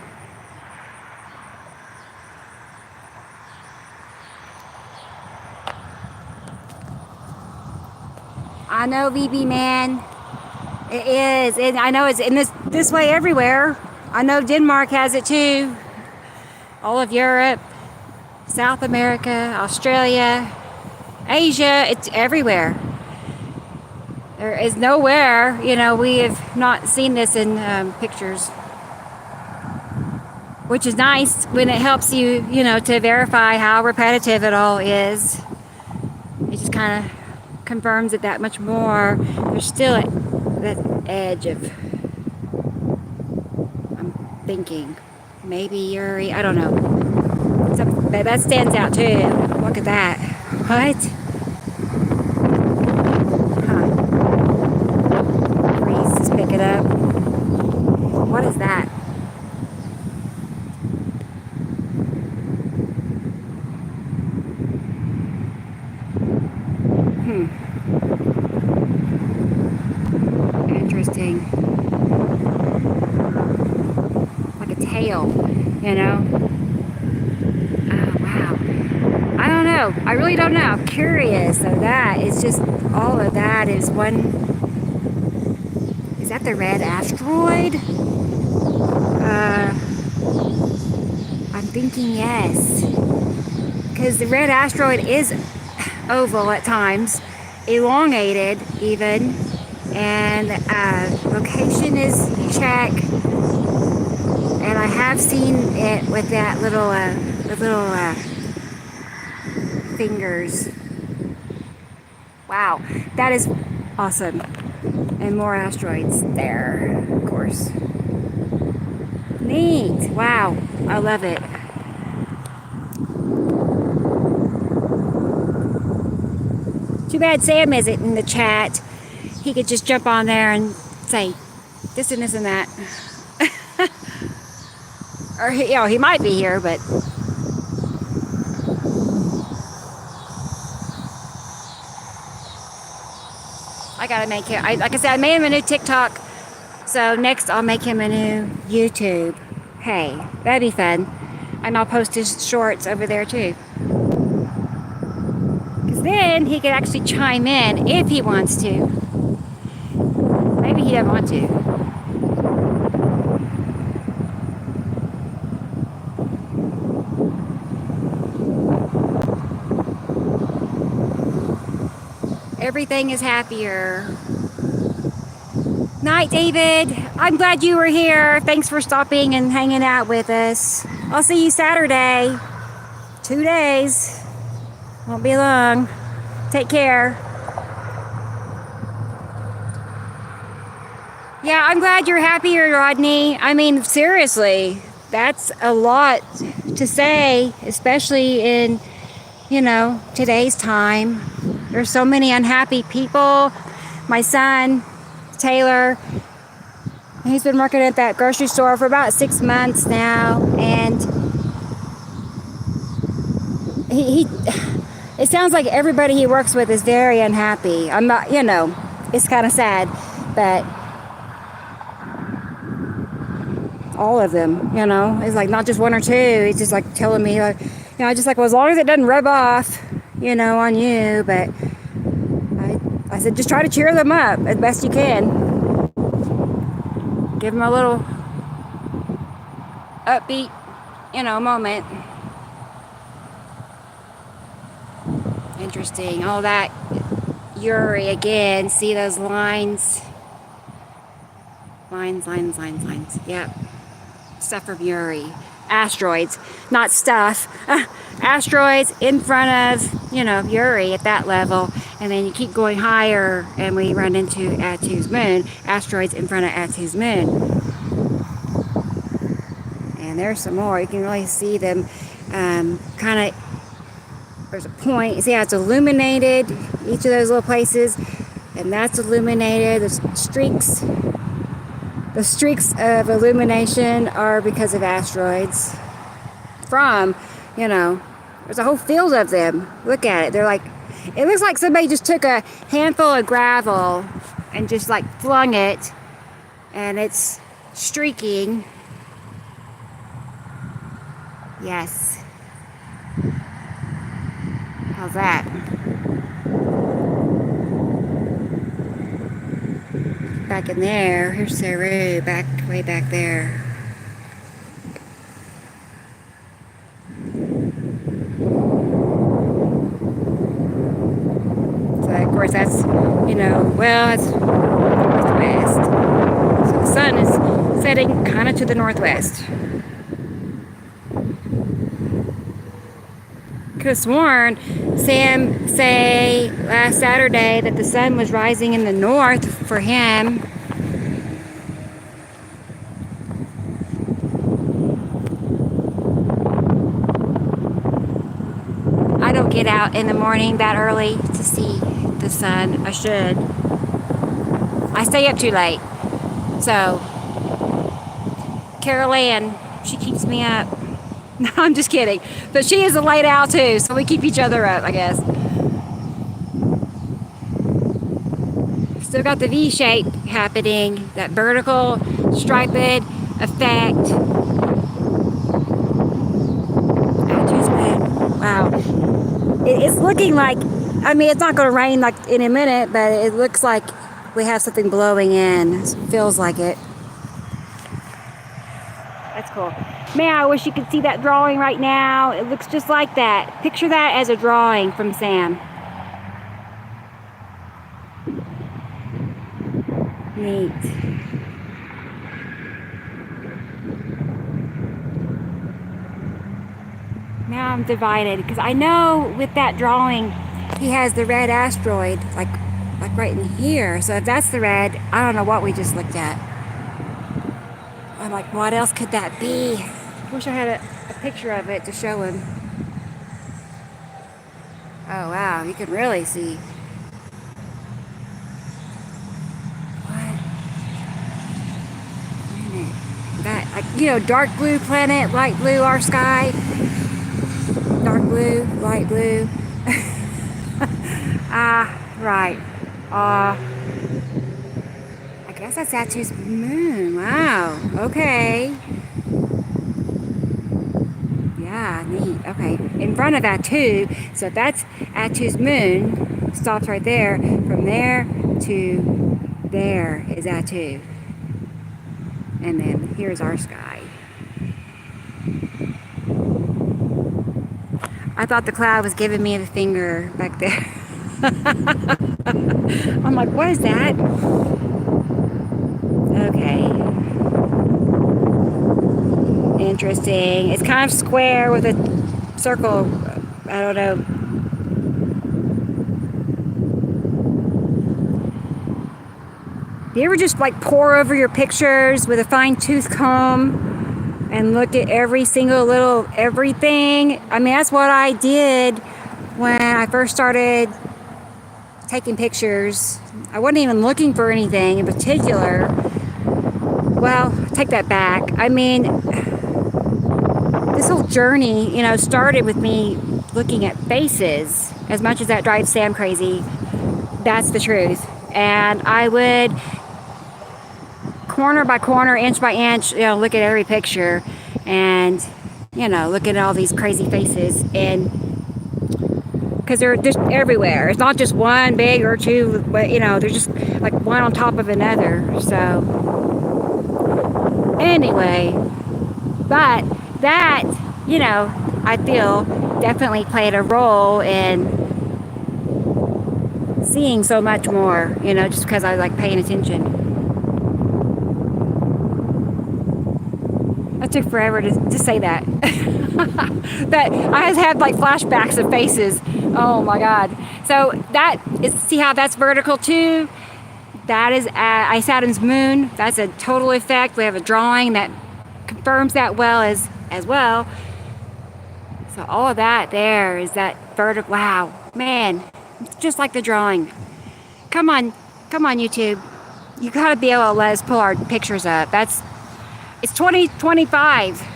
I know, VB man. It is, and I know it's in this way everywhere. I know Denmark has it too. All of Europe, South America, Australia, Asia, it's everywhere. There is nowhere, you know, we have not seen this in pictures. Which is nice when it helps you, you know, to verify how repetitive it all is. kind of confirms it that much more. There's still that edge of, I'm thinking, maybe Uri, I don't know. But that stands out too. Look at that. What? Huh. Please just pick it up. What is that? Interesting. Like a tail, you know? Oh, wow. I don't know. I really don't know. I'm curious. So that is just, all of that is one. Is that the red asteroid? I'm thinking yes. Because the red asteroid is oval at times, elongated even, and location is check. And I have seen it with that little fingers. Wow, that is awesome. And more asteroids there, of course. Neat. Wow, I love it. Too bad Sam isn't in the chat. He could just jump on there and say this and this and that. Or he might be here, but I gotta make him. Like I said, I made him a new TikTok, so next I'll make him a new YouTube. Hey, that'd be fun, and I'll post his shorts over there too. Because then he could actually chime in if he wants to. Maybe he doesn't want to. Everything is happier. Night, David. I'm glad you were here. Thanks for stopping and hanging out with us. I'll see you Saturday. 2 days. Won't be long. Take care. Yeah, I'm glad you're happier, Rodney. I mean, seriously, that's a lot to say, especially in, today's time. There's so many unhappy people. My son, Taylor, he's been working at that grocery store for about 6 months now, and it sounds like everybody he works with is very unhappy. I'm not, it's kind of sad, but all of them, it's like not just one or two. He's just like telling me, just like, well, as long as it doesn't rub off, on you. But I said, just try to cheer them up as best you can. Give them a little upbeat, moment. Interesting. All that Uri again. See those lines? Lines. Yep. Stuff from Uri. Asteroids, not stuff. Asteroids in front of, Uri at that level. And then you keep going higher and we run into Attu's moon. Asteroids in front of Attu's moon. And there's some more. You can really see them kind of, there's a point. See how it's illuminated, each of those little places. And that's illuminated. The streaks of illumination are because of asteroids. From, there's a whole field of them. Look at it. They're like, it looks like somebody just took a handful of gravel and just like flung it, and it's streaking. Yes. How's that? Back in there, here's Saru, way back there. So of course that's, it's northwest. So the sun is setting kind of to the northwest. could have sworn Sam say last Saturday that the sun was rising in the north for him. I don't get out in the morning that early to see the sun. I should. I stay up too late. So, Carol Ann, she keeps me up. No, I'm just kidding. But she is a late owl too, so we keep each other up, I guess. Still got the V shape happening, that vertical striped effect. Wow. It's looking like, I mean, it's not going to rain like in a minute, but it looks like we have something blowing in. It feels like it. That's cool. Man, I wish you could see that drawing right now. It looks just like that. Picture that as a drawing from Sam. Neat. Now I'm divided because I know with that drawing he has the red asteroid like right in here. So if that's the red, I don't know what we just looked at. I'm like, what else could that be? Wish I had a picture of it to show him. Oh wow, you can really see. What? That, like, you know, dark blue planet, light blue our sky. Dark blue, light blue. Right. I guess that's Atu's moon. Wow. Okay. Yeah, neat. Okay. In front of Atu, so that's Atu's moon. Stops right there. From there to there is Atu. And then here's our sky. I thought the cloud was giving me the finger back there. I'm like, what is that? Okay. Interesting. It's kind of square with a circle. I don't know. Do you ever just like pore over your pictures with a fine-tooth comb and look at every single little everything? I mean, that's what I did when I first started taking pictures. I wasn't even looking for anything in particular. Well, take that back. I mean, this whole journey, you know, started with me looking at faces. As much as that drives Sam crazy, that's the truth. And I would corner by corner, inch by inch, you know, look at every picture and, you know, look at all these crazy faces. And because they're just everywhere. It's not just one big or two, but, you know, they're just like one on top of another. So anyway, but that, you know, I feel definitely played a role in seeing so much more, you know, just because I like paying attention. That took forever to say that. That I has had like flashbacks of faces. Oh my God. So that is, see how that's vertical too? That is Saturn's moon. That's a total effect. We have a drawing that confirms that well as well. So all of that there is that vertical. Wow, man, it's just like the drawing. Come on YouTube. You gotta be able to let us pull our pictures up. It's 2025.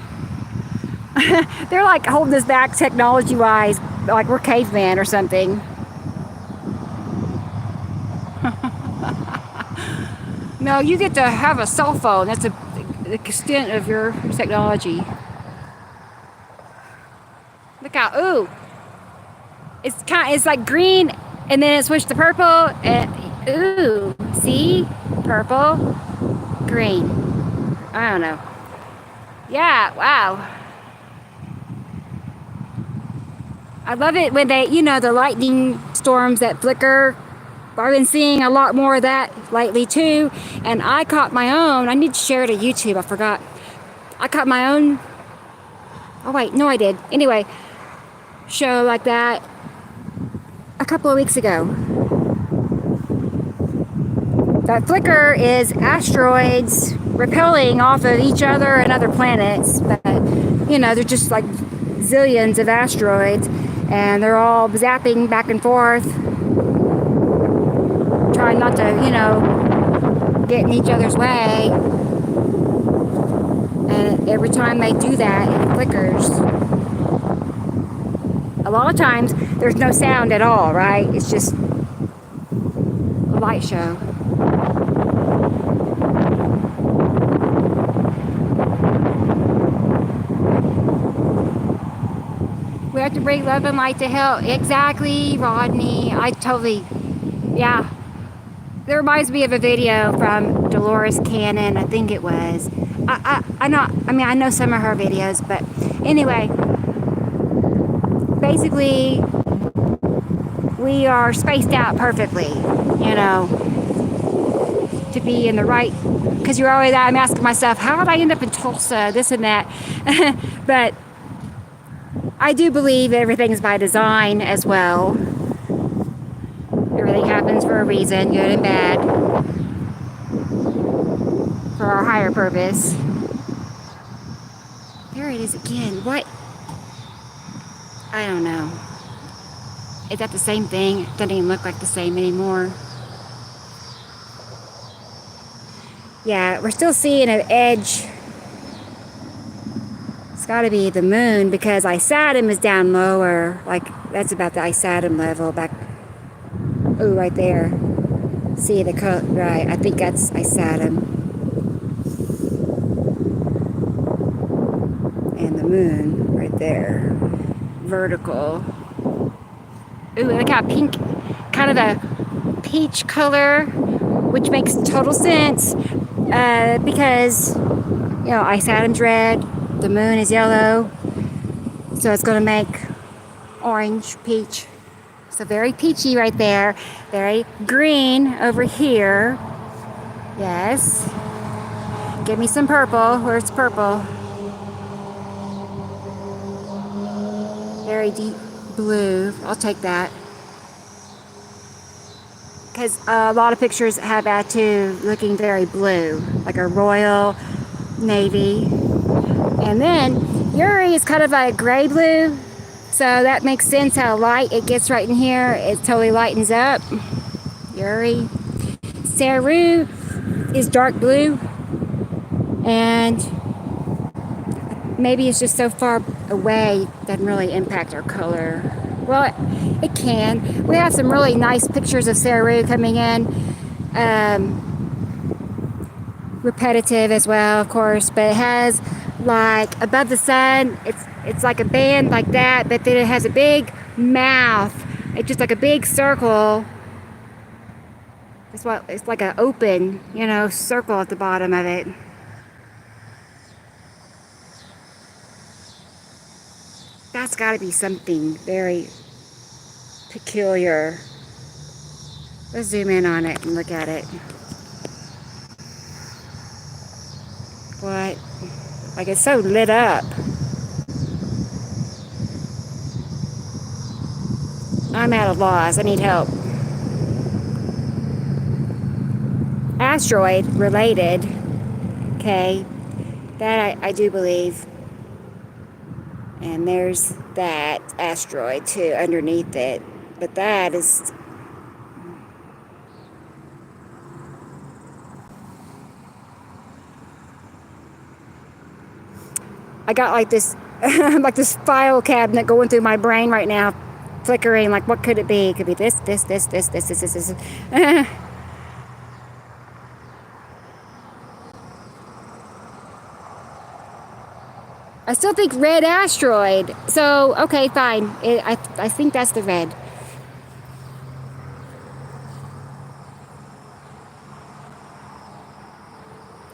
They're like holding us back technology-wise, like we're cavemen or something. No, you get to have a cell phone. That's the extent of your technology. Look out! Ooh, it's like green, and then it switched to purple. And ooh, see, purple, green. I don't know. Yeah, wow. I love it when they, you know, the lightning storms that flicker. I've been seeing a lot more of that lately too. And I caught my own. I need to share it to YouTube. I forgot. I caught my own. Oh wait, no I did. Anyway, show like that a couple of weeks ago. That flicker is asteroids repelling off of each other and other planets, but you know, they're just like zillions of asteroids, and they're all zapping back and forth, trying not to, you know, get in each other's way. And every time they do that, it flickers. A lot of times, there's no sound at all, right? It's just a light show. We have to bring love and light to hell. Exactly, Rodney. I totally, yeah. That reminds me of a video from Dolores Cannon, I think it was. I know some of her videos, but anyway, basically, we are spaced out perfectly, you know, to be in the right, because you're always, I'm asking myself, how did I end up in Tulsa, this and that, but I do believe everything's by design as well. Everything happens for a reason, good and bad, for our higher purpose. There it is again. What? I don't know. Is that the same thing? It doesn't even look like the same anymore. Yeah, we're still seeing an edge. It's got to be the moon, because Isatum is down lower. Like, that's about the Isatum level back. Oh, right there. See the color, right? I think that's Isatum. And the moon right there. Vertical. Ooh, look how pink, kind of a peach color, which makes total sense. Because, you know, Isatum's red. The moon is yellow, so it's going to make orange, peach. So very peachy right there. Very green over here. Yes. Give me some purple. Where's purple? Very deep blue. I'll take that. Because a lot of pictures have that too, looking very blue, like a royal navy. And then Uri is kind of a gray blue, so that makes sense how light it gets right in here. It totally lightens up. Uri. Saru is dark blue, and maybe it's just so far away doesn't really impact our color. Well, it can. We have some really nice pictures of Saru coming in. Repetitive as well, of course, but it has, like, above the sun, it's like a band like that, but then it has a big mouth. It's just like a big circle. It's like an open, you know, circle at the bottom of it. That's got to be something very peculiar. Let's zoom in on it and look at it. What? Like, it's so lit up. I'm at a loss. I need help. Asteroid related. Okay. That I do believe. And there's that asteroid too underneath it. But that is... I got like this, like this file cabinet going through my brain right now, flickering. Like, what could it be? It could be this. I still think red asteroid. So, okay, fine. I think that's the red.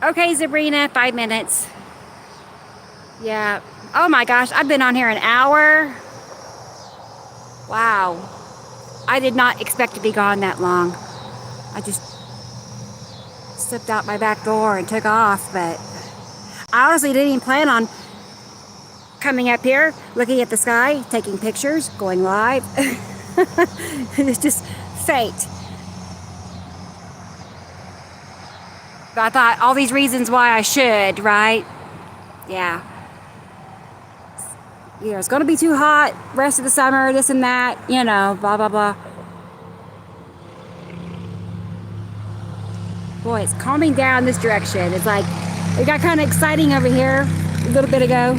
Okay, Sabrina, 5 minutes. Yeah. Oh my gosh, I've been on here an hour. Wow. I did not expect to be gone that long. I just slipped out my back door and took off, but I honestly didn't even plan on coming up here, looking at the sky, taking pictures, going live. It's just fate. But I thought all these reasons why I should, right? Yeah. You know, it's going to be too hot, rest of the summer, this and that, you know, blah, blah, blah. Boy, it's calming down this direction. It's like, it got kind of exciting over here a little bit ago.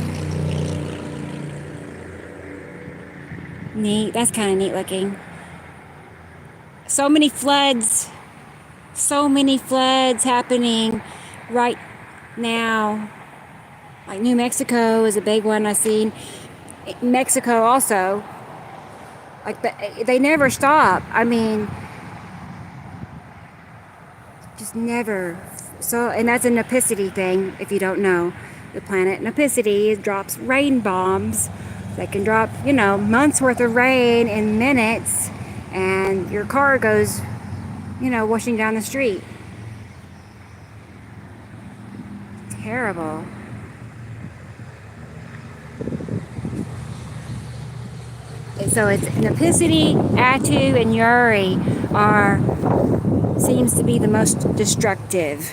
Neat, that's kind of neat looking. So many floods happening right now. Like New Mexico is a big one I've seen. Mexico also. Like they never stop. I mean, just never. So, and that's a Nipicity thing, if you don't know. The planet Nipicity drops rain bombs that can drop, you know, months worth of rain in minutes, and your car goes, you know, washing down the street. Terrible. So it's Nipicity, Atu, and Uri seems to be the most destructive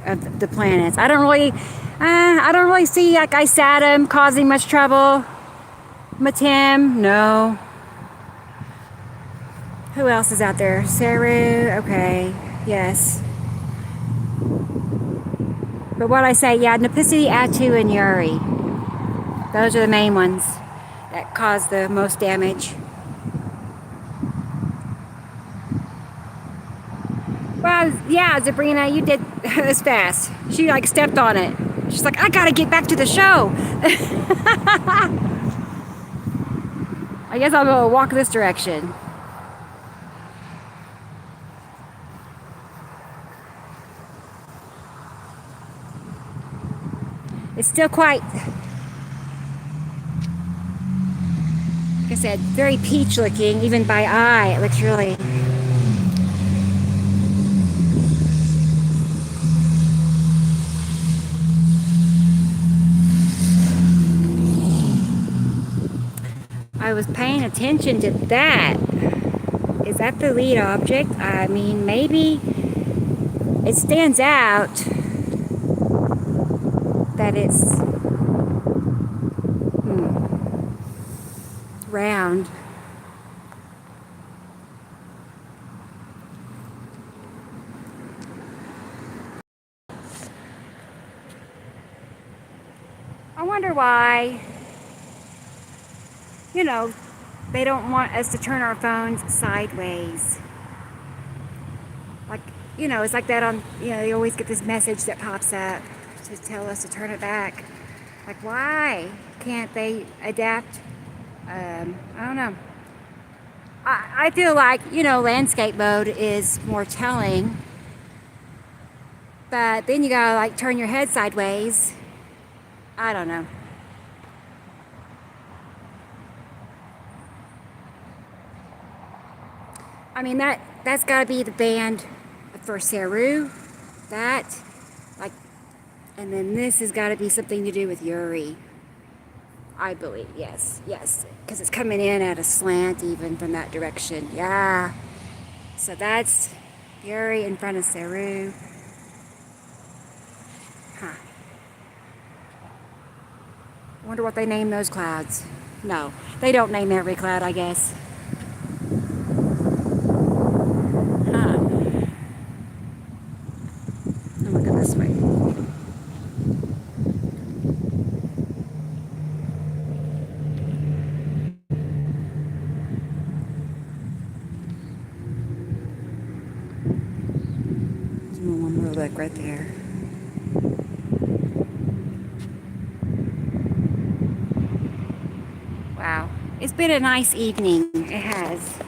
of the planets. I don't really see like Saturn causing much trouble. Matim, no. Who else is out there? Saru, okay, yes. But what I say, yeah, Nipicity, Atu, and Uri. Those are the main ones that cause the most damage. Well, yeah, Sabrina, you did this fast. She like stepped on it. She's like, I gotta get back to the show. I guess I'll go walk this direction. It's still quite, like I said, very peach looking, even by eye. It looks really. I was paying attention to that. Is that the lead object? I mean, maybe it stands out that it's round. I wonder why, you know, they don't want us to turn our phones sideways. Like, you know, it's like that on, you know, you always get this message that pops up to tell us to turn it back. Like, why can't they adapt? I don't know. I feel like, you know, landscape mode is more telling, but then you gotta like turn your head sideways. I don't know. I mean, that's gotta be the band for Saru. That, like, and then this has gotta be something to do with Uri. I believe, yes, because it's coming in at a slant even from that direction. Yeah. So that's Uri in front of Saru. Huh. Wonder what they name those clouds. No, they don't name every cloud, I guess. Huh. I'm looking this way. One more look right there. Wow. It's been a nice evening. It has.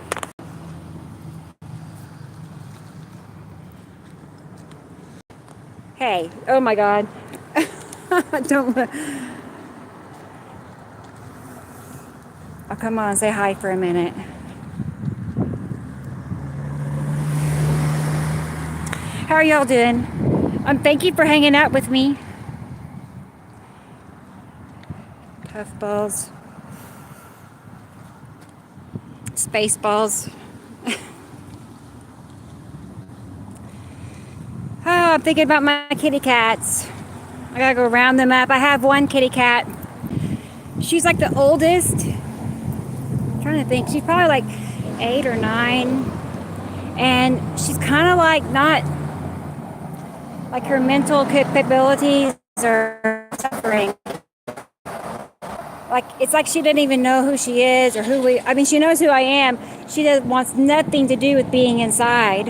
Hey. Oh my God. Don't. Oh, come on. Say hi for a minute. How are y'all doing? Thank you for hanging out with me. Puffballs. Spaceballs. Oh, I'm thinking about my kitty cats. I gotta go round them up. I have one kitty cat. She's like the oldest. I'm trying to think. She's probably like 8 or 9. And she's kind of like not, like her mental capabilities are suffering. Like, it's like she doesn't even know who she is or I mean, she knows who I am. She wants nothing to do with being inside.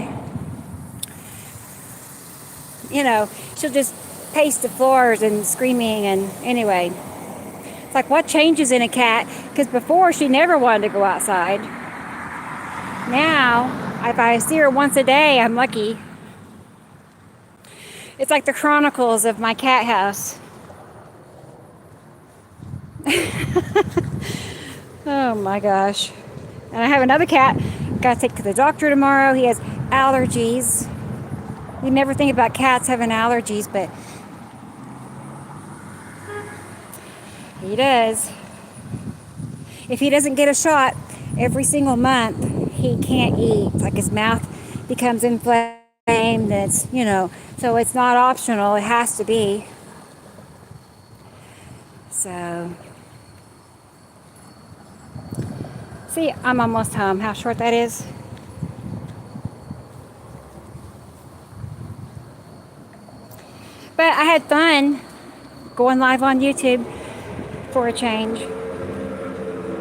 You know, she'll just pace the floors and screaming, and anyway. It's like, what changes in a cat? Because before, she never wanted to go outside. Now, if I see her once a day, I'm lucky. It's like the chronicles of my cat house. Oh my gosh. And I have another cat. Got to take to the doctor tomorrow. He has allergies. You never think about cats having allergies, but he does. If he doesn't get a shot every single month, he can't eat. Like his mouth becomes inflamed. It's, you know, so it's not optional. It has to be. So, see, I'm almost home. How short that is. But I had fun going live on YouTube for a change.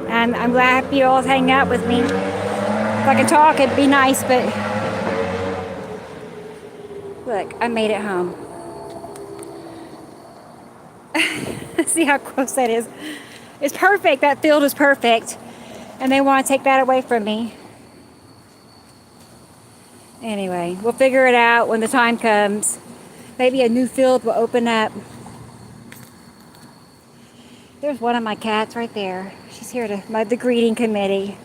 And I'm glad you all hang out with me. If I could talk, it'd be nice, but look, I made it home. See how close that is? It's perfect. That field is perfect. And they want to take that away from me. Anyway, we'll figure it out when the time comes. Maybe a new field will open up. There's one of my cats right there. She's here to mud the greeting committee.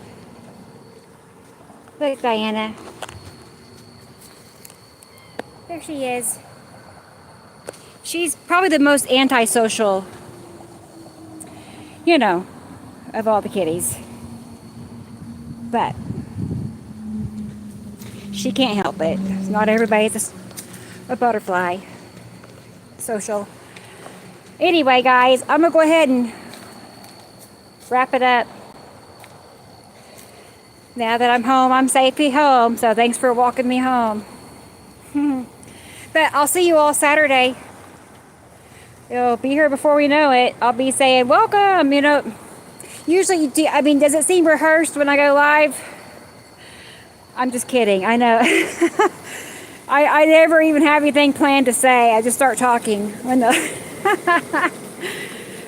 Look, Diana. There she is. She's probably the most antisocial, you know, of all the kitties. But she can't help it. Not everybody's a butterfly. Social. Anyway, guys, I'm going to go ahead and wrap it up. Now that I'm home, I'm safely home. So thanks for walking me home. But I'll see you all Saturday. It'll be here before we know it. I'll be saying, welcome, you know. Usually, I mean, does it seem rehearsed when I go live? I'm just kidding. I know. I never even have anything planned to say. I just start talking. When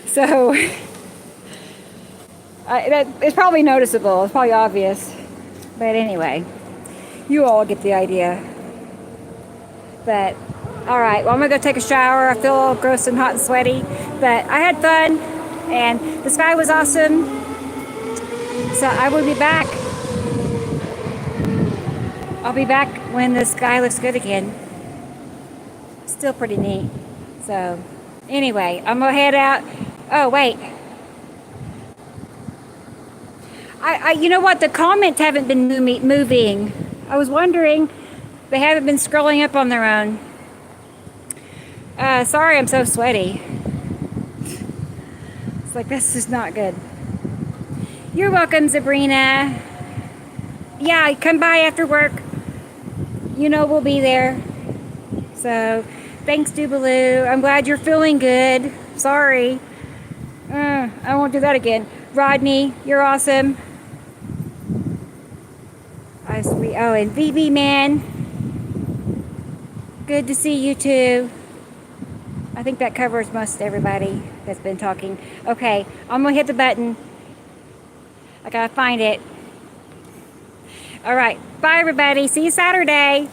so, it's probably noticeable. It's probably obvious. But anyway, you all get the idea. But, all right. Well, I'm going to go take a shower. I feel all gross and hot and sweaty. But I had fun. And the sky was awesome. So I will be back. I'll be back when the sky looks good again. Still pretty neat. So anyway, I'm gonna head out. Oh wait. You know what? The comments haven't been moving. I was wondering. They haven't been scrolling up on their own. Sorry, I'm so sweaty. It's like, this is not good. You're welcome, Sabrina. Yeah, come by after work. You know we'll be there. So, thanks, Doobaloo. I'm glad you're feeling good. Sorry. I won't do that again. Rodney, you're awesome. Oh, and VB Man. Good to see you too. I think that covers most everybody that's been talking. Okay, I'm gonna hit the button. I gotta find it. All right, bye everybody. See you Saturday.